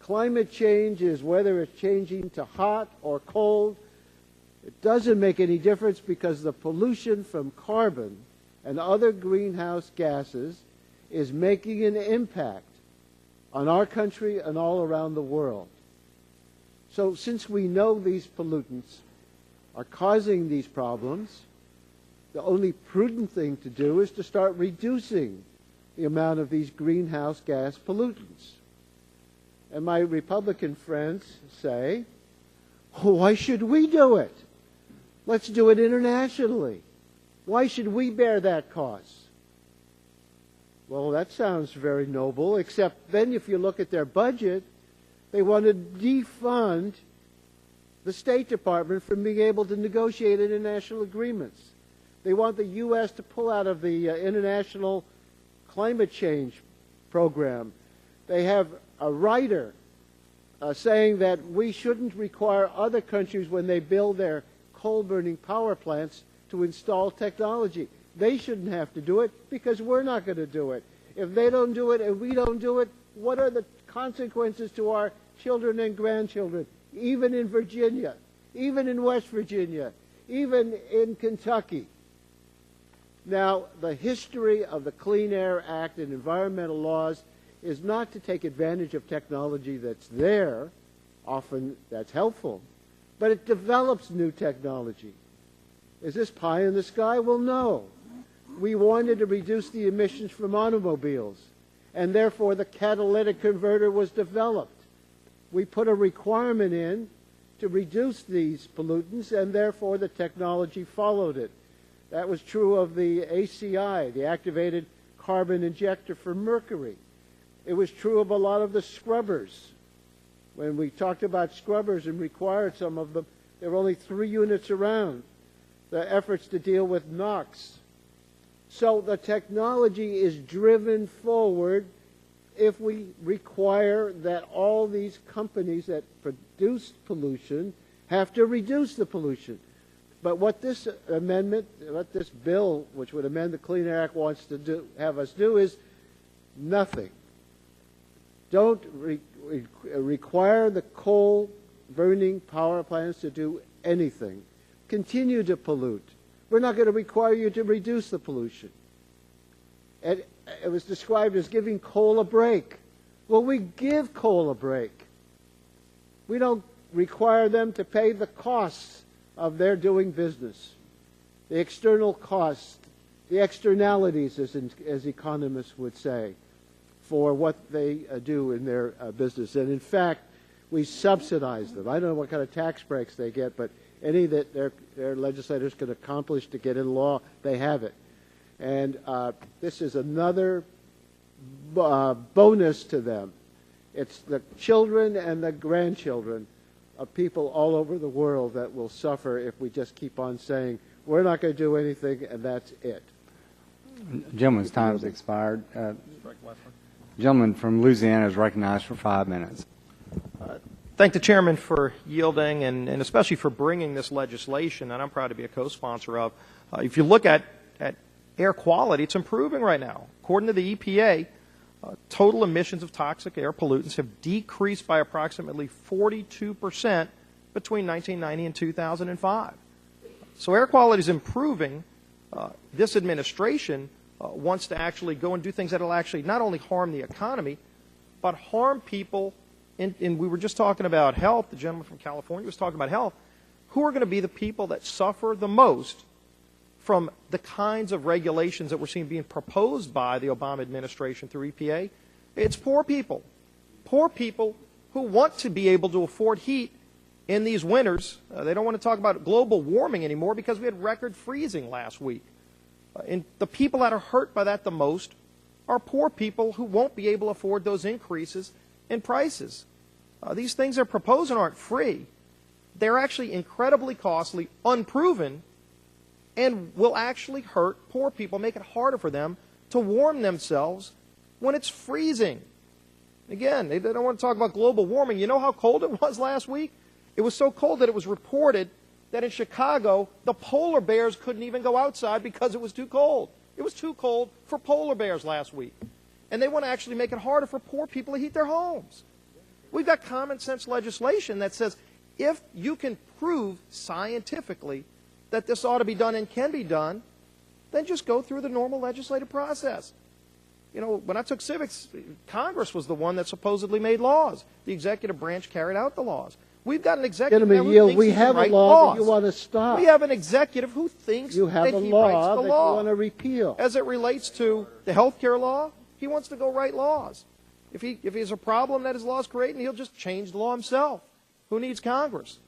Speaker 4: Climate change is whether it's changing to hot or cold. It doesn't make any difference because the pollution from carbon and other greenhouse gases is making an impact on our country and all around the world. So since we know these pollutants are causing these problems, the only prudent thing to do is to start reducing the amount of these greenhouse gas pollutants. And my Republican friends say, oh, why should we do it? Let's do it internationally. Why should we bear that cost? Well, that sounds very noble, except then if you look at their budget, they want to defund the State Department from being able to negotiate international agreements. They want the U.S. to pull out of the International Climate Change Program. They have a writer saying that we shouldn't require other countries when they build their coal-burning power plants to install technology. They shouldn't have to do it because we're not going to do it. If they don't do it and we don't do it, what are the consequences to our children and grandchildren, even in Virginia, even in West Virginia, even in Kentucky? Now, the history of the Clean Air Act and environmental laws is not to take advantage of technology that's there, often that's helpful, but it develops new technology. Is this pie in the sky? Well, no. We wanted to reduce the emissions from automobiles, and therefore the catalytic converter was developed. We put a requirement in to reduce these pollutants, and therefore the technology followed it. That was true of the ACI, the activated carbon injector for mercury. It was true of a lot of the scrubbers. When we talked about scrubbers and required some of them, there were only 3 units around. The efforts to deal with NOx. So the technology is driven forward if we require that all these companies that produce pollution have to reduce the pollution. But what this amendment, what this bill, which would amend the Clean Air Act, wants to have us do is nothing. Don't require the coal-burning power plants to do anything. Continue to pollute. We're not going to require you to reduce the pollution. It was described as giving coal a break. Well, we give coal a break. We don't require them to pay the costs of their doing business, the external costs, the externalities, as economists would say, for what they do in their business. And in fact, we subsidize them. I don't know what kind of tax breaks they get, but any that their legislators can accomplish to get in law, they have it. And this is another bonus to them. It's the children and the grandchildren of people all over the world that will suffer if we just keep on saying, we're not going to do anything, and that's it.
Speaker 1: Gentleman's time has expired. Gentleman from Louisiana is recognized for 5 minutes.
Speaker 12: Thank the chairman for yielding and especially for bringing this legislation that I'm proud to be a co-sponsor of. If you look at air quality, it's improving right now. According to the EPA, total emissions of toxic air pollutants have decreased by approximately 42% between 1990 and 2005. So air quality is improving. This administration wants to actually go and do things that will actually not only harm the economy, but harm people. And we were just talking about health. The gentleman from California was talking about health. Who are going to be the people that suffer the most from the kinds of regulations that we're seeing being proposed by the Obama administration through EPA? It's poor people. Poor people who want to be able to afford heat in these winters. They don't want to talk about global warming anymore because we had record freezing last week. And the people that are hurt by that the most are poor people who won't be able to afford those increases in prices. These things they're proposing aren't free. They're actually incredibly costly, unproven, and will actually hurt poor people, make it harder for them to warm themselves when it's freezing. Again, they don't want to talk about global warming. You know how cold it was last week? It was so cold that it was reported that in Chicago, the polar bears couldn't even go outside because it was too cold. It was too cold for polar bears last week. And they want to actually make it harder for poor people to heat their homes. We've got common sense legislation that says if you can prove scientifically that this ought to be done and can be done, then just go through the normal legislative process. You know, when I took civics, Congress was the one that supposedly made laws. The executive branch carried out the laws. We've got an executive now who thinks
Speaker 4: we
Speaker 12: he
Speaker 4: have
Speaker 12: can write
Speaker 4: a law
Speaker 12: laws.
Speaker 4: that you want to stop.
Speaker 12: We have an executive who thinks
Speaker 4: you have
Speaker 12: that
Speaker 4: a
Speaker 12: he
Speaker 4: law
Speaker 12: writes the
Speaker 4: that
Speaker 12: law.
Speaker 4: you want to repeal.
Speaker 12: As it relates to the health care law, he wants to go write laws. If he has a problem that his laws create, he'll just change the law himself. Who needs Congress?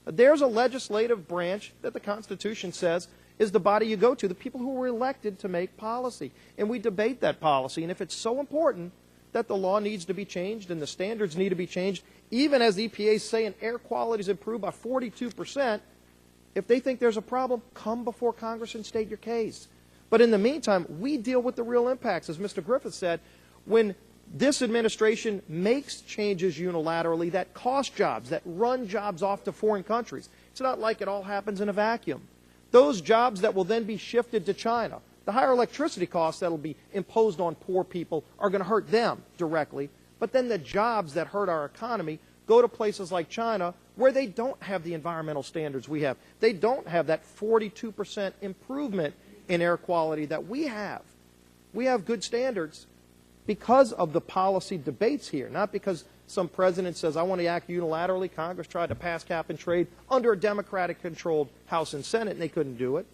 Speaker 12: There's a legislative branch that the Constitution says is the body you go to, the people who were elected to make policy. And we debate that policy. And if it's so important that the law needs to be changed and the standards need to be changed, even as the EPA is saying air quality is improved by 42%, if they think there's a problem, come before Congress and state your case. But in the meantime, we deal with the real impacts. As Mr. Griffith said, when this administration makes changes unilaterally that cost jobs, that run jobs off to foreign countries, it's not like it all happens in a vacuum. those jobs that will then be shifted to China. The higher electricity costs that will be imposed on poor people are going to hurt them directly, but then the jobs that hurt our economy go to places like China where they don't have the environmental standards we have. They don't have that 42% improvement in air quality that we have. We have good standards because of the policy debates here, not because some president says, I want to act unilaterally. Congress tried to pass cap and trade under a Democratic-controlled House and Senate, and they couldn't do it.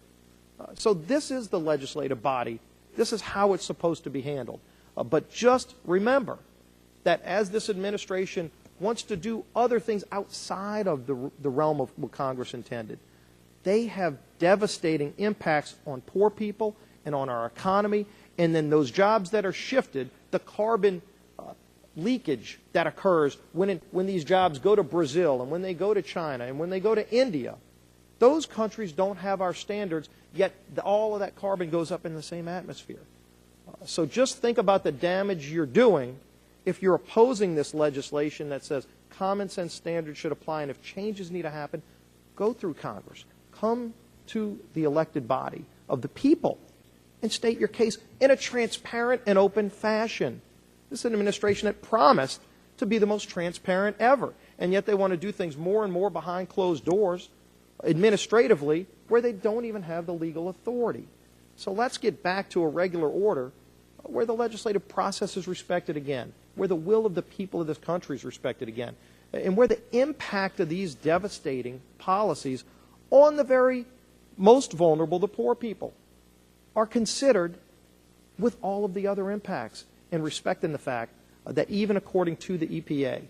Speaker 12: So this is the legislative body. This is how it's supposed to be handled. But just remember that as this administration wants to do other things outside of the realm of what Congress intended, they have devastating impacts on poor people and on our economy, and then those jobs that are shifted, the carbon leakage that occurs when these jobs go to Brazil and when they go to China and when they go to India. Those countries don't have our standards, yet all of that carbon goes up in the same atmosphere. So just think about the damage you're doing if you're opposing this legislation that says common sense standards should apply, and if changes need to happen, go through Congress. Come to the elected body of the people and state your case in a transparent and open fashion. This is an administration that promised to be the most transparent ever, and yet they want to do things more and more behind closed doors, administratively, where they don't even have the legal authority. So let's get back to a regular order where the legislative process is respected again, where the will of the people of this country is respected again, and where the impact of these devastating policies on the very most vulnerable, the poor people, are considered with all of the other impacts, and respecting the fact that even according to the EPA,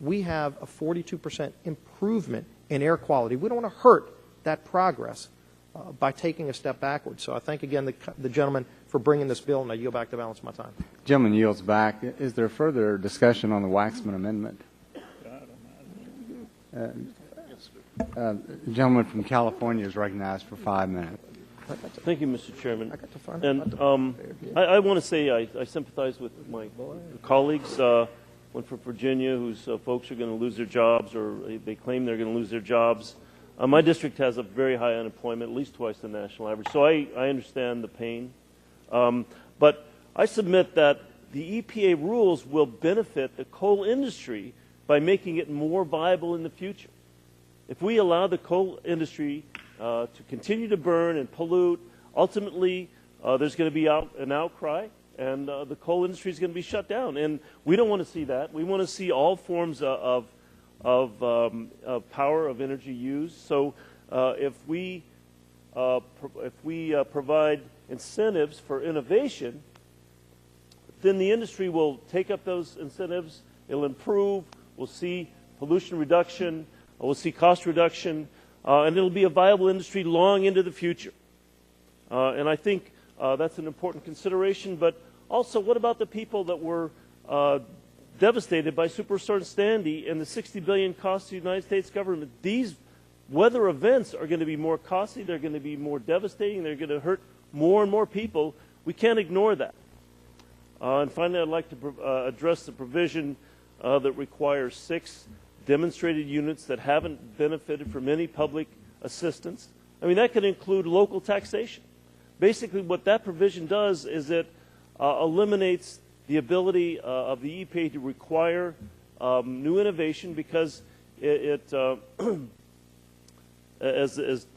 Speaker 12: we have a 42% improvement in air quality. We don't want to hurt that progress by taking a step backwards. So I thank again the gentleman for bringing this bill, and I yield back the balance of my time.
Speaker 1: Gentleman yields back. Is there further discussion on the Waxman amendment? The gentleman from California is recognized for 5 minutes.
Speaker 2: Thank you, Mr. Chairman. And I want to say I sympathize with my colleagues. One from Virginia whose folks are going to lose their jobs, or they claim they're going to lose their jobs. My district has a very high unemployment, at least twice the national average. So I understand the pain. But I submit that the EPA rules will benefit the coal industry by making it more viable in the future. If we allow the coal industry to continue to burn and pollute, ultimately there's going to be an outcry, and the coal industry is going to be shut down. And we don't want to see that. We want to see all forms of power, of energy used. So if we provide incentives for innovation, then the industry will take up those incentives. It'll improve. We'll see pollution reduction. We'll see cost reduction. And it'll be a viable industry long into the future. And I think that's an important consideration. But also, what about the people that were devastated by Superstorm Sandy and the $60 billion cost to the United States government? These weather events are going to be more costly. They're going to be more devastating. They're going to hurt more and more people. We can't ignore that. And finally, I'd like to address the provision that requires 6 demonstrated units that haven't benefited from any public assistance. I mean, that could include local taxation. Basically, what that provision does is it eliminates the ability of the EPA to require new innovation, because as Mr.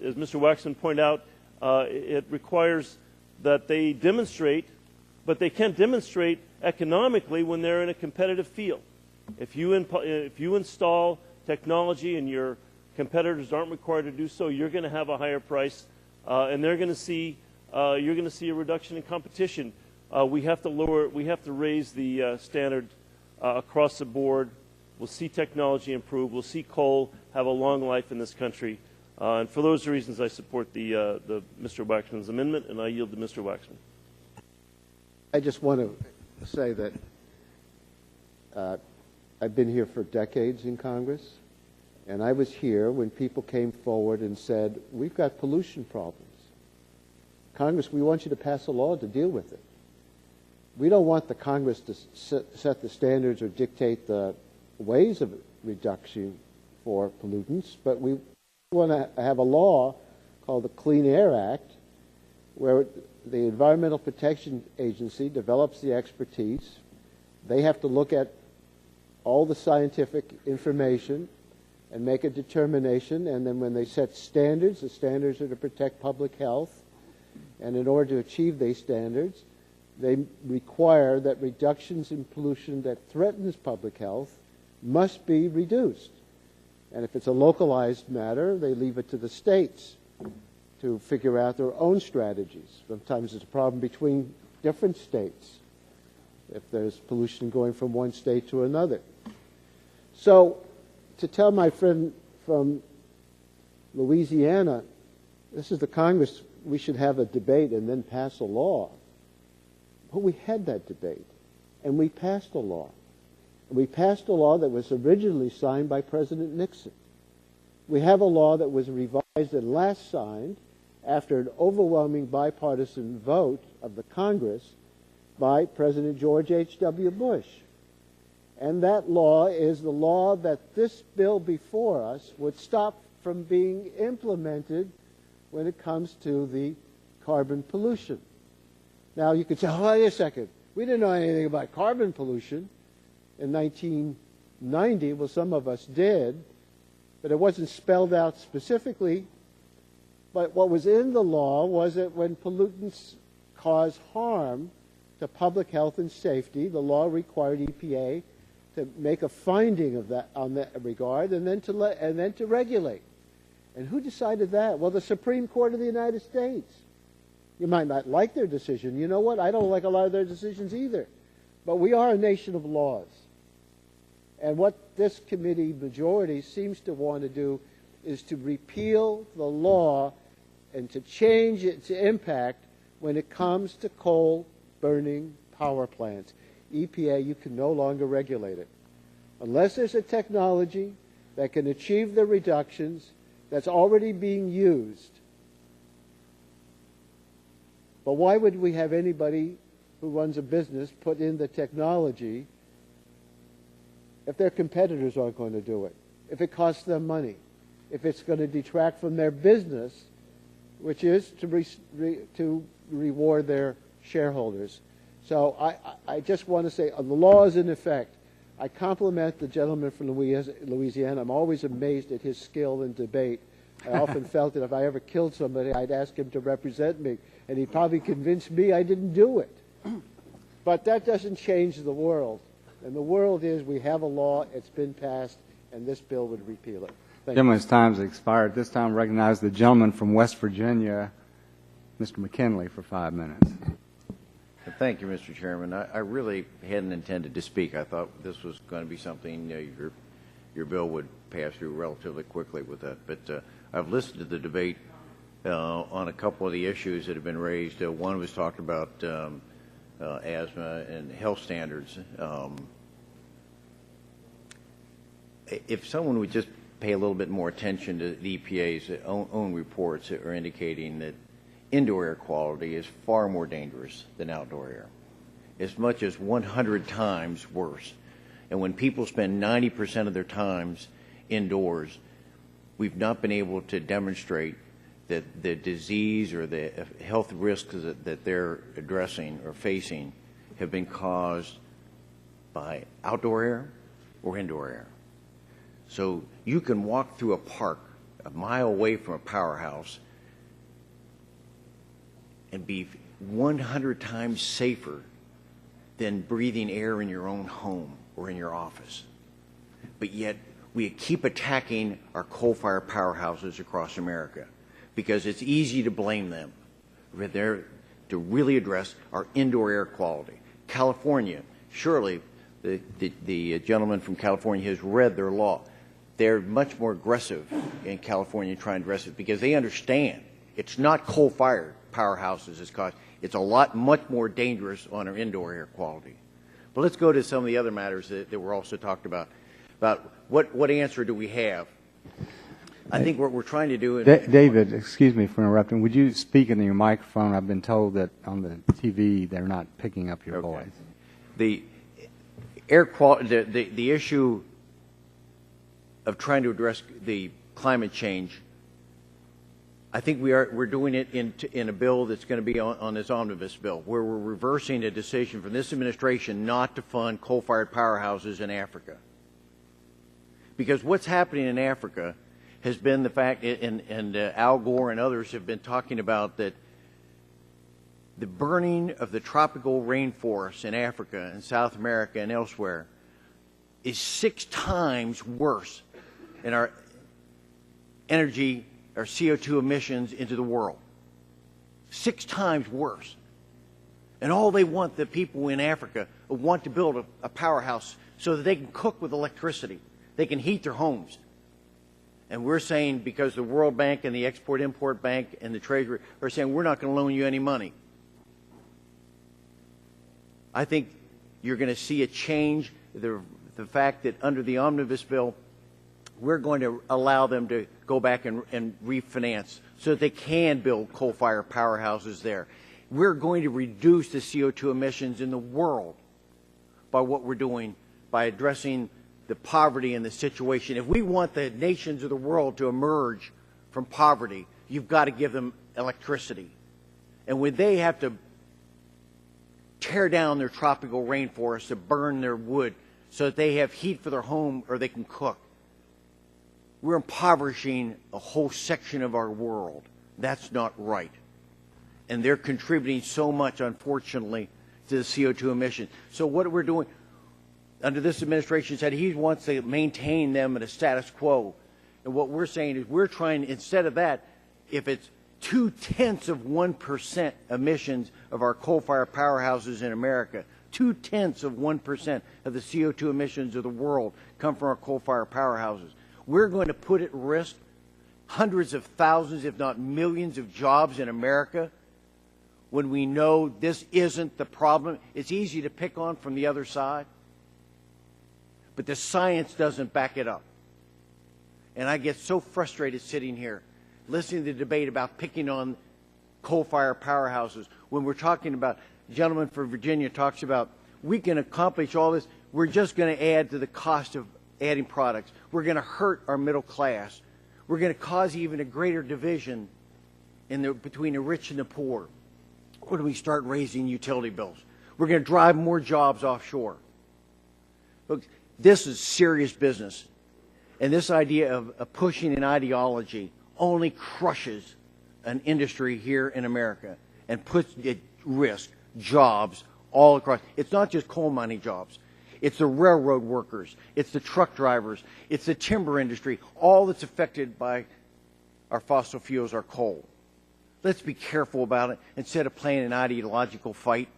Speaker 2: Waxman pointed out, it requires that they demonstrate, but they can't demonstrate economically when they're in a competitive field. If you install technology and your competitors aren't required to do so, you're going to have a higher price, and they're going to see you're going to see a reduction in competition. We have to raise the standard across the board. We'll see technology improve. We'll see coal have a long life in this country. And for those reasons, I support the Mr. Waxman's amendment, and I yield to Mr. Waxman.
Speaker 4: I just want to say that I've been here for decades in Congress, and I was here when people came forward and said, we've got pollution problems. Congress, we want you to pass a law to deal with it. We don't want the Congress to set the standards or dictate the ways of reduction for pollutants, but we want to have a law called the Clean Air Act, where the Environmental Protection Agency develops the expertise. They have to look at all the scientific information and make a determination, and then when they set standards, the standards are to protect public health, and in order to achieve these standards, they require that reductions in pollution that threatens public health must be reduced. And if it's a localized matter, they leave it to the states to figure out their own strategies. Sometimes it's a problem between different states if there's pollution going from one state to another. So to tell my friend from Louisiana, this is the Congress, we should have a debate and then pass a law. Well, we had that debate, and we passed a law. And we passed a law that was originally signed by President Nixon. We have a law that was revised and last signed after an overwhelming bipartisan vote of the Congress by President George H.W. Bush. And that law is the law that this bill before us would stop from being implemented when it comes to the carbon pollution. Now, you could say, oh, wait a second. We didn't know anything about carbon pollution in 1990. Well, some of us did, but it wasn't spelled out specifically. But what was in the law was that when pollutants cause harm to public health and safety, the law required EPA to make a finding of that on that regard, and then to regulate. And who decided that? Well, the Supreme Court of the United States. You might not like their decision. You know what? I don't like a lot of their decisions either. But we are a nation of laws. And what this committee majority seems to want to do is to repeal the law and to change its impact when it comes to coal-burning power plants. EPA, you can no longer regulate it. Unless there's a technology that can achieve the reductions that's already being used. But why would we have anybody who runs a business put in the technology if their competitors aren't going to do it, if it costs them money, if it's going to detract from their business, which is to reward their shareholders? So I just want to say, the law is in effect. I compliment the gentleman from Louisiana. I'm always amazed at his skill in debate. I often felt that if I ever killed somebody, I'd ask him to represent me, and he'd probably convince me I didn't do it. But that doesn't change the world. And the world is we have a law, it's been passed, and this bill would repeal it. Thank you.
Speaker 1: Gentleman's time has expired. This time I recognize the gentleman from West Virginia, Mr. McKinley, for 5 minutes.
Speaker 13: Thank you, Mr. Chairman. I really hadn't intended to speak. I thought this was going to be something your bill would pass through relatively quickly with that. But I've listened to the debate on a couple of the issues that have been raised. One was talked about asthma and health standards. If someone would just pay a little bit more attention to the EPA's own reports that are indicating that indoor air quality is far more dangerous than outdoor air, as much as 100 times worse. And when people spend 90% of their times indoors, we've not been able to demonstrate that the disease or the health risks that they're addressing or facing have been caused by outdoor air or indoor air. So you can walk through a park a mile away from a powerhouse and be 100 times safer than breathing air in your own home or in your office. But yet we keep attacking our coal-fired powerhouses across America because it's easy to blame them. We're there to really address our indoor air quality. California, surely the gentleman from California has read their law. They're much more aggressive in California trying to address it because they understand it's not coal-fired powerhouses that's caused. It's a lot much more dangerous on our indoor air quality. But let's go to some of the other matters that were also talked about what answer do we have? I think what we're trying to do...
Speaker 1: David, excuse me for interrupting. Would you speak into your microphone? I've been told that on the TV they're not picking up your voice.
Speaker 13: The air quality, the issue of trying to address the climate change, I think we're doing it in a bill that's going to be on this omnibus bill, where we're reversing a decision from this administration not to fund coal-fired powerhouses in Africa. Because what's happening in Africa has been the fact, and Al Gore and others have been talking about that the burning of the tropical rainforests in Africa and South America and elsewhere is 6 times worse in our energy, our CO2 emissions into the world. 6 times worse. And all they want, the people in Africa, want to build a powerhouse so that they can cook with electricity. They can heat their homes. And we're saying, because the World Bank and the Export-Import Bank and the Treasury are saying, we're not going to loan you any money. I think you're going to see a change, the fact that under the omnibus bill, we're going to allow them to go back and refinance so that they can build coal-fired powerhouses there. We're going to reduce the CO2 emissions in the world by what we're doing, by addressing the poverty and the situation. If we want the nations of the world to emerge from poverty, you've got to give them electricity. And when they have to tear down their tropical rainforests to burn their wood so that they have heat for their home or they can cook, we're impoverishing a whole section of our world. That's not right. And they're contributing so much, unfortunately, to the CO2 emissions. So what we're doing under this administration said he wants to maintain them at a status quo. And what we're saying is we're trying, instead of that, if it's 0.2% emissions of our coal-fired powerhouses in America, 0.2% of the CO2 emissions of the world come from our coal-fired powerhouses. We're going to put at risk hundreds of thousands, if not millions, of jobs in America when we know this isn't the problem. It's easy to pick on from the other side, but the science doesn't back it up. And I get so frustrated sitting here listening to the debate about picking on coal-fired powerhouses when we're talking about, the gentleman from Virginia talks about, we can accomplish all this, we're just going to add to the cost of adding products. We're going to hurt our middle class. We're going to cause even a greater division between the rich and the poor when we start raising utility bills. We're going to drive more jobs offshore. Look, this is serious business. And this idea of pushing an ideology only crushes an industry here in America and puts at risk jobs all across. It's not just coal mining jobs. It's the railroad workers. It's the truck drivers. It's the timber industry. All that's affected by our fossil fuels, our coal. Let's be careful about it instead of playing an ideological fight.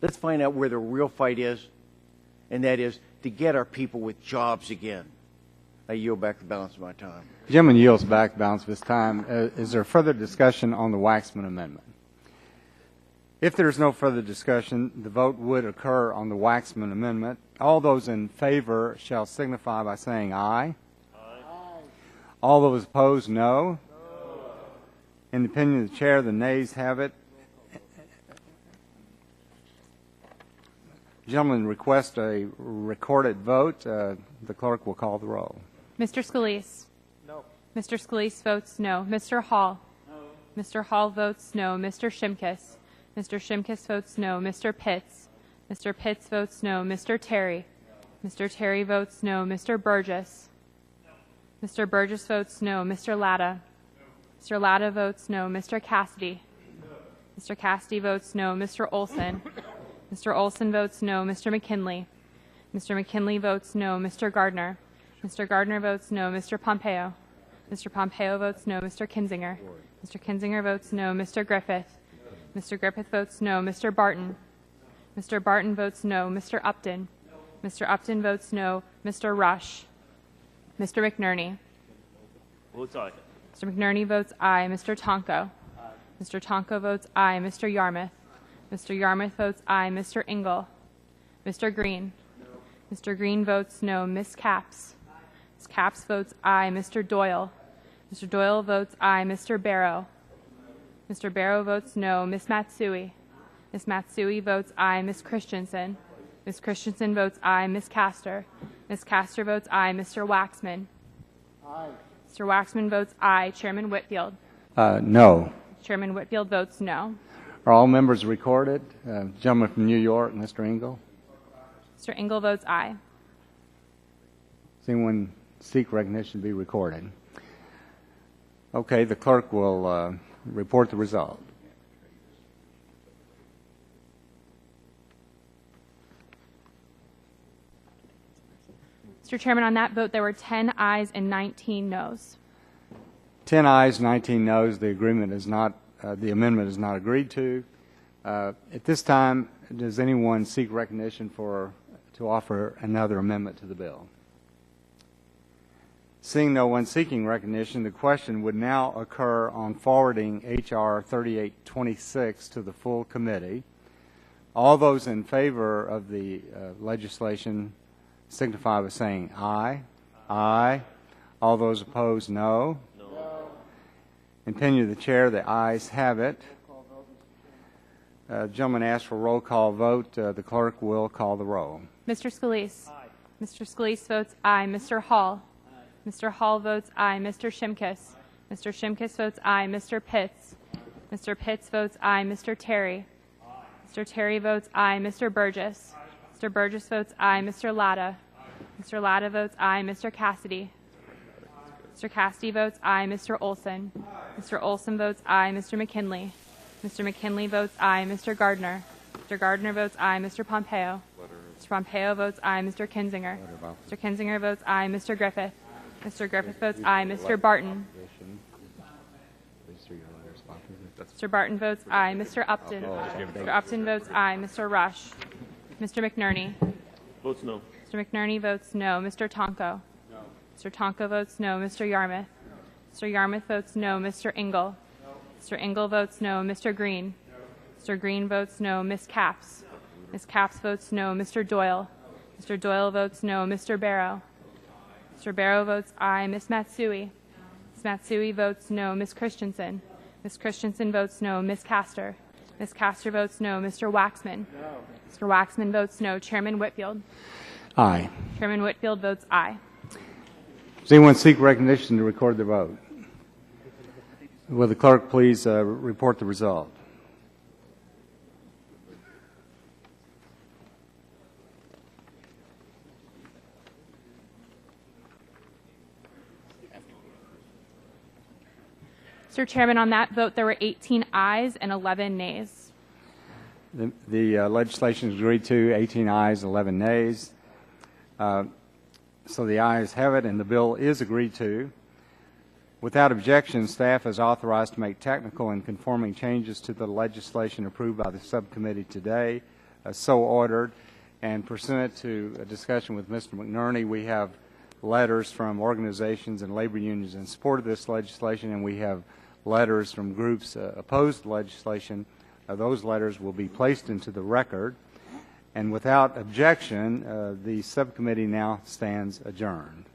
Speaker 13: Let's find out where the real fight is, and that is to get our people with jobs again. I yield back the balance of my time.
Speaker 1: The gentleman yields back the balance of his time. Is there further discussion on the Waxman amendment? If there is no further discussion, the vote would occur on the Waxman amendment. All those in favor shall signify by saying aye. Aye. All those opposed, no. In the opinion of the chair, the nays have it. Gentlemen request a recorded vote. The clerk will call the roll.
Speaker 5: Mr. Scalise? No. Mr. Scalise votes no. Mr. Hall? No. Mr. Hall votes no. Mr. Shimkus? Mr. Shimkus votes no. Mr. Pitts? Mr. Pitts votes no. Mr. Terry? No. Mr. Terry votes no. Mr. Burgess? No. Mr. Burgess votes no. Mr. Latta? No. Mr. Latta votes no. Mr. Cassidy? No. Mr. Cassidy votes no. Mr. Olson? Mr. Olson votes no. Mr. McKinley? Mr. McKinley votes no. Mr. Gardner? Mr. Gardner votes no. Mr. Pompeo? Mr. Pompeo votes no. Mr. Kinzinger? Mr. Kinzinger votes no. Mr. Griffith? Mr. Griffith votes no. Mr. Barton? Mr. Barton votes no. Mr. Upton? Mr. Upton votes no. Mr. Rush? Mr. McNerney?
Speaker 2: Votes aye.
Speaker 5: Mr. McNerney votes aye. Mr. Tonko? Mr. Tonko votes aye. Mr. Yarmouth? Mr. Yarmouth votes aye. Mr. Engel? Mr. Green? Mr. Green votes no. Ms. Capps? Ms. Capps votes aye. Mr. Doyle? Mr. Doyle votes aye. Mr. Barrow? Mr. Barrow votes no. Ms. Matsui? Ms. Matsui votes aye. Ms. Christensen? Ms. Christensen votes aye. Ms. Castor? Ms. Castor votes aye. Mr. Waxman? Aye. Mr. Waxman votes aye. Chairman Whitfield?
Speaker 1: No.
Speaker 5: Chairman Whitfield votes no.
Speaker 1: Are all members recorded? Gentleman from New York, Mr. Engel.
Speaker 5: Mr. Engel votes aye.
Speaker 1: Does anyone seek recognition to be recorded? Okay, the clerk will report the result.
Speaker 5: Mr. Chairman, on that vote, there were 10 ayes and 19 noes.
Speaker 1: 10 ayes, 19 noes. The agreement is not, the amendment is not agreed to. At this time, does anyone seek recognition to offer another amendment to the bill? Seeing no one seeking recognition, the question would now occur on forwarding H.R. 3826 to the full committee. All those in favor of the legislation signify by saying aye. Aye. All those opposed, no. No. In opinion of the chair, the ayes have it. Gentleman asked for a roll call vote. The clerk will call the roll.
Speaker 5: Mr. Scalise. Aye. Mr. Scalise votes aye. Mr. Hall. Aye. Mr. Hall votes aye. Mr. Shimkus. Aye. Mr. Shimkus votes aye. Mr. Pitts. Aye. Mr. Pitts votes aye. Mr. Terry. Aye. Mr. Terry votes aye. Mr. Burgess. Aye. Mr. Burgess votes aye. Mr. Latta. Aye. Mr. Latta votes aye. Mr. Cassidy. Mr. Cassidy votes aye. Mr. Olson. Mr. Olson votes aye. Mr. McKinley. Mr. McKinley votes aye. Mr. Gardner. Mr. Gardner votes aye. Mr. Pompeo. Mr. Pompeo votes aye. Mr. Kinzinger. Mr. Kinzinger votes aye. Mr. Griffith. Mr. Griffith votes aye. Mr. Barton. Mr. Barton votes aye. Mr. Upton. Mr. Upton votes aye. Mr. Rush. Mr. McNerney.
Speaker 2: Votes no.
Speaker 5: Mr. McNerney votes no. Mr. Tonko. No. Mr. Tonko votes no. Mr. Yarmouth. No. Mr. Yarmouth votes no. Mr. Engel. No. Mr. Engel votes no. Mr. Green. No. Mr. Green votes no. Ms. Capps. Ms. Capps votes no. Mr. Doyle. No. Mr. Doyle votes no. Mr. Barrow. Mr. Barrow votes aye. Ms. Matsui. Ms. Matsui votes no. Ms. Christensen. Ms. Christensen votes no. Ms. Castor. Ms. Castor votes no. Mr. Waxman. No. Mr. Waxman votes no. Chairman Whitfield.
Speaker 1: Aye.
Speaker 5: Chairman Whitfield votes aye.
Speaker 1: Does anyone seek recognition to record the vote? Will the clerk please report the result?
Speaker 5: Mr. Chairman, on that vote, there were 18 ayes and 11 nays.
Speaker 1: The legislation is agreed to, 18 ayes, 11 nays. So the ayes have it, and the bill is agreed to. Without objection, staff is authorized to make technical and conforming changes to the legislation approved by the subcommittee today, so ordered. And pursuant to a discussion with Mr. McNerney, we have letters from organizations and labor unions in support of this legislation, and we have letters from groups opposed to the legislation. Those letters will be placed into the record. And without objection, the subcommittee now stands adjourned.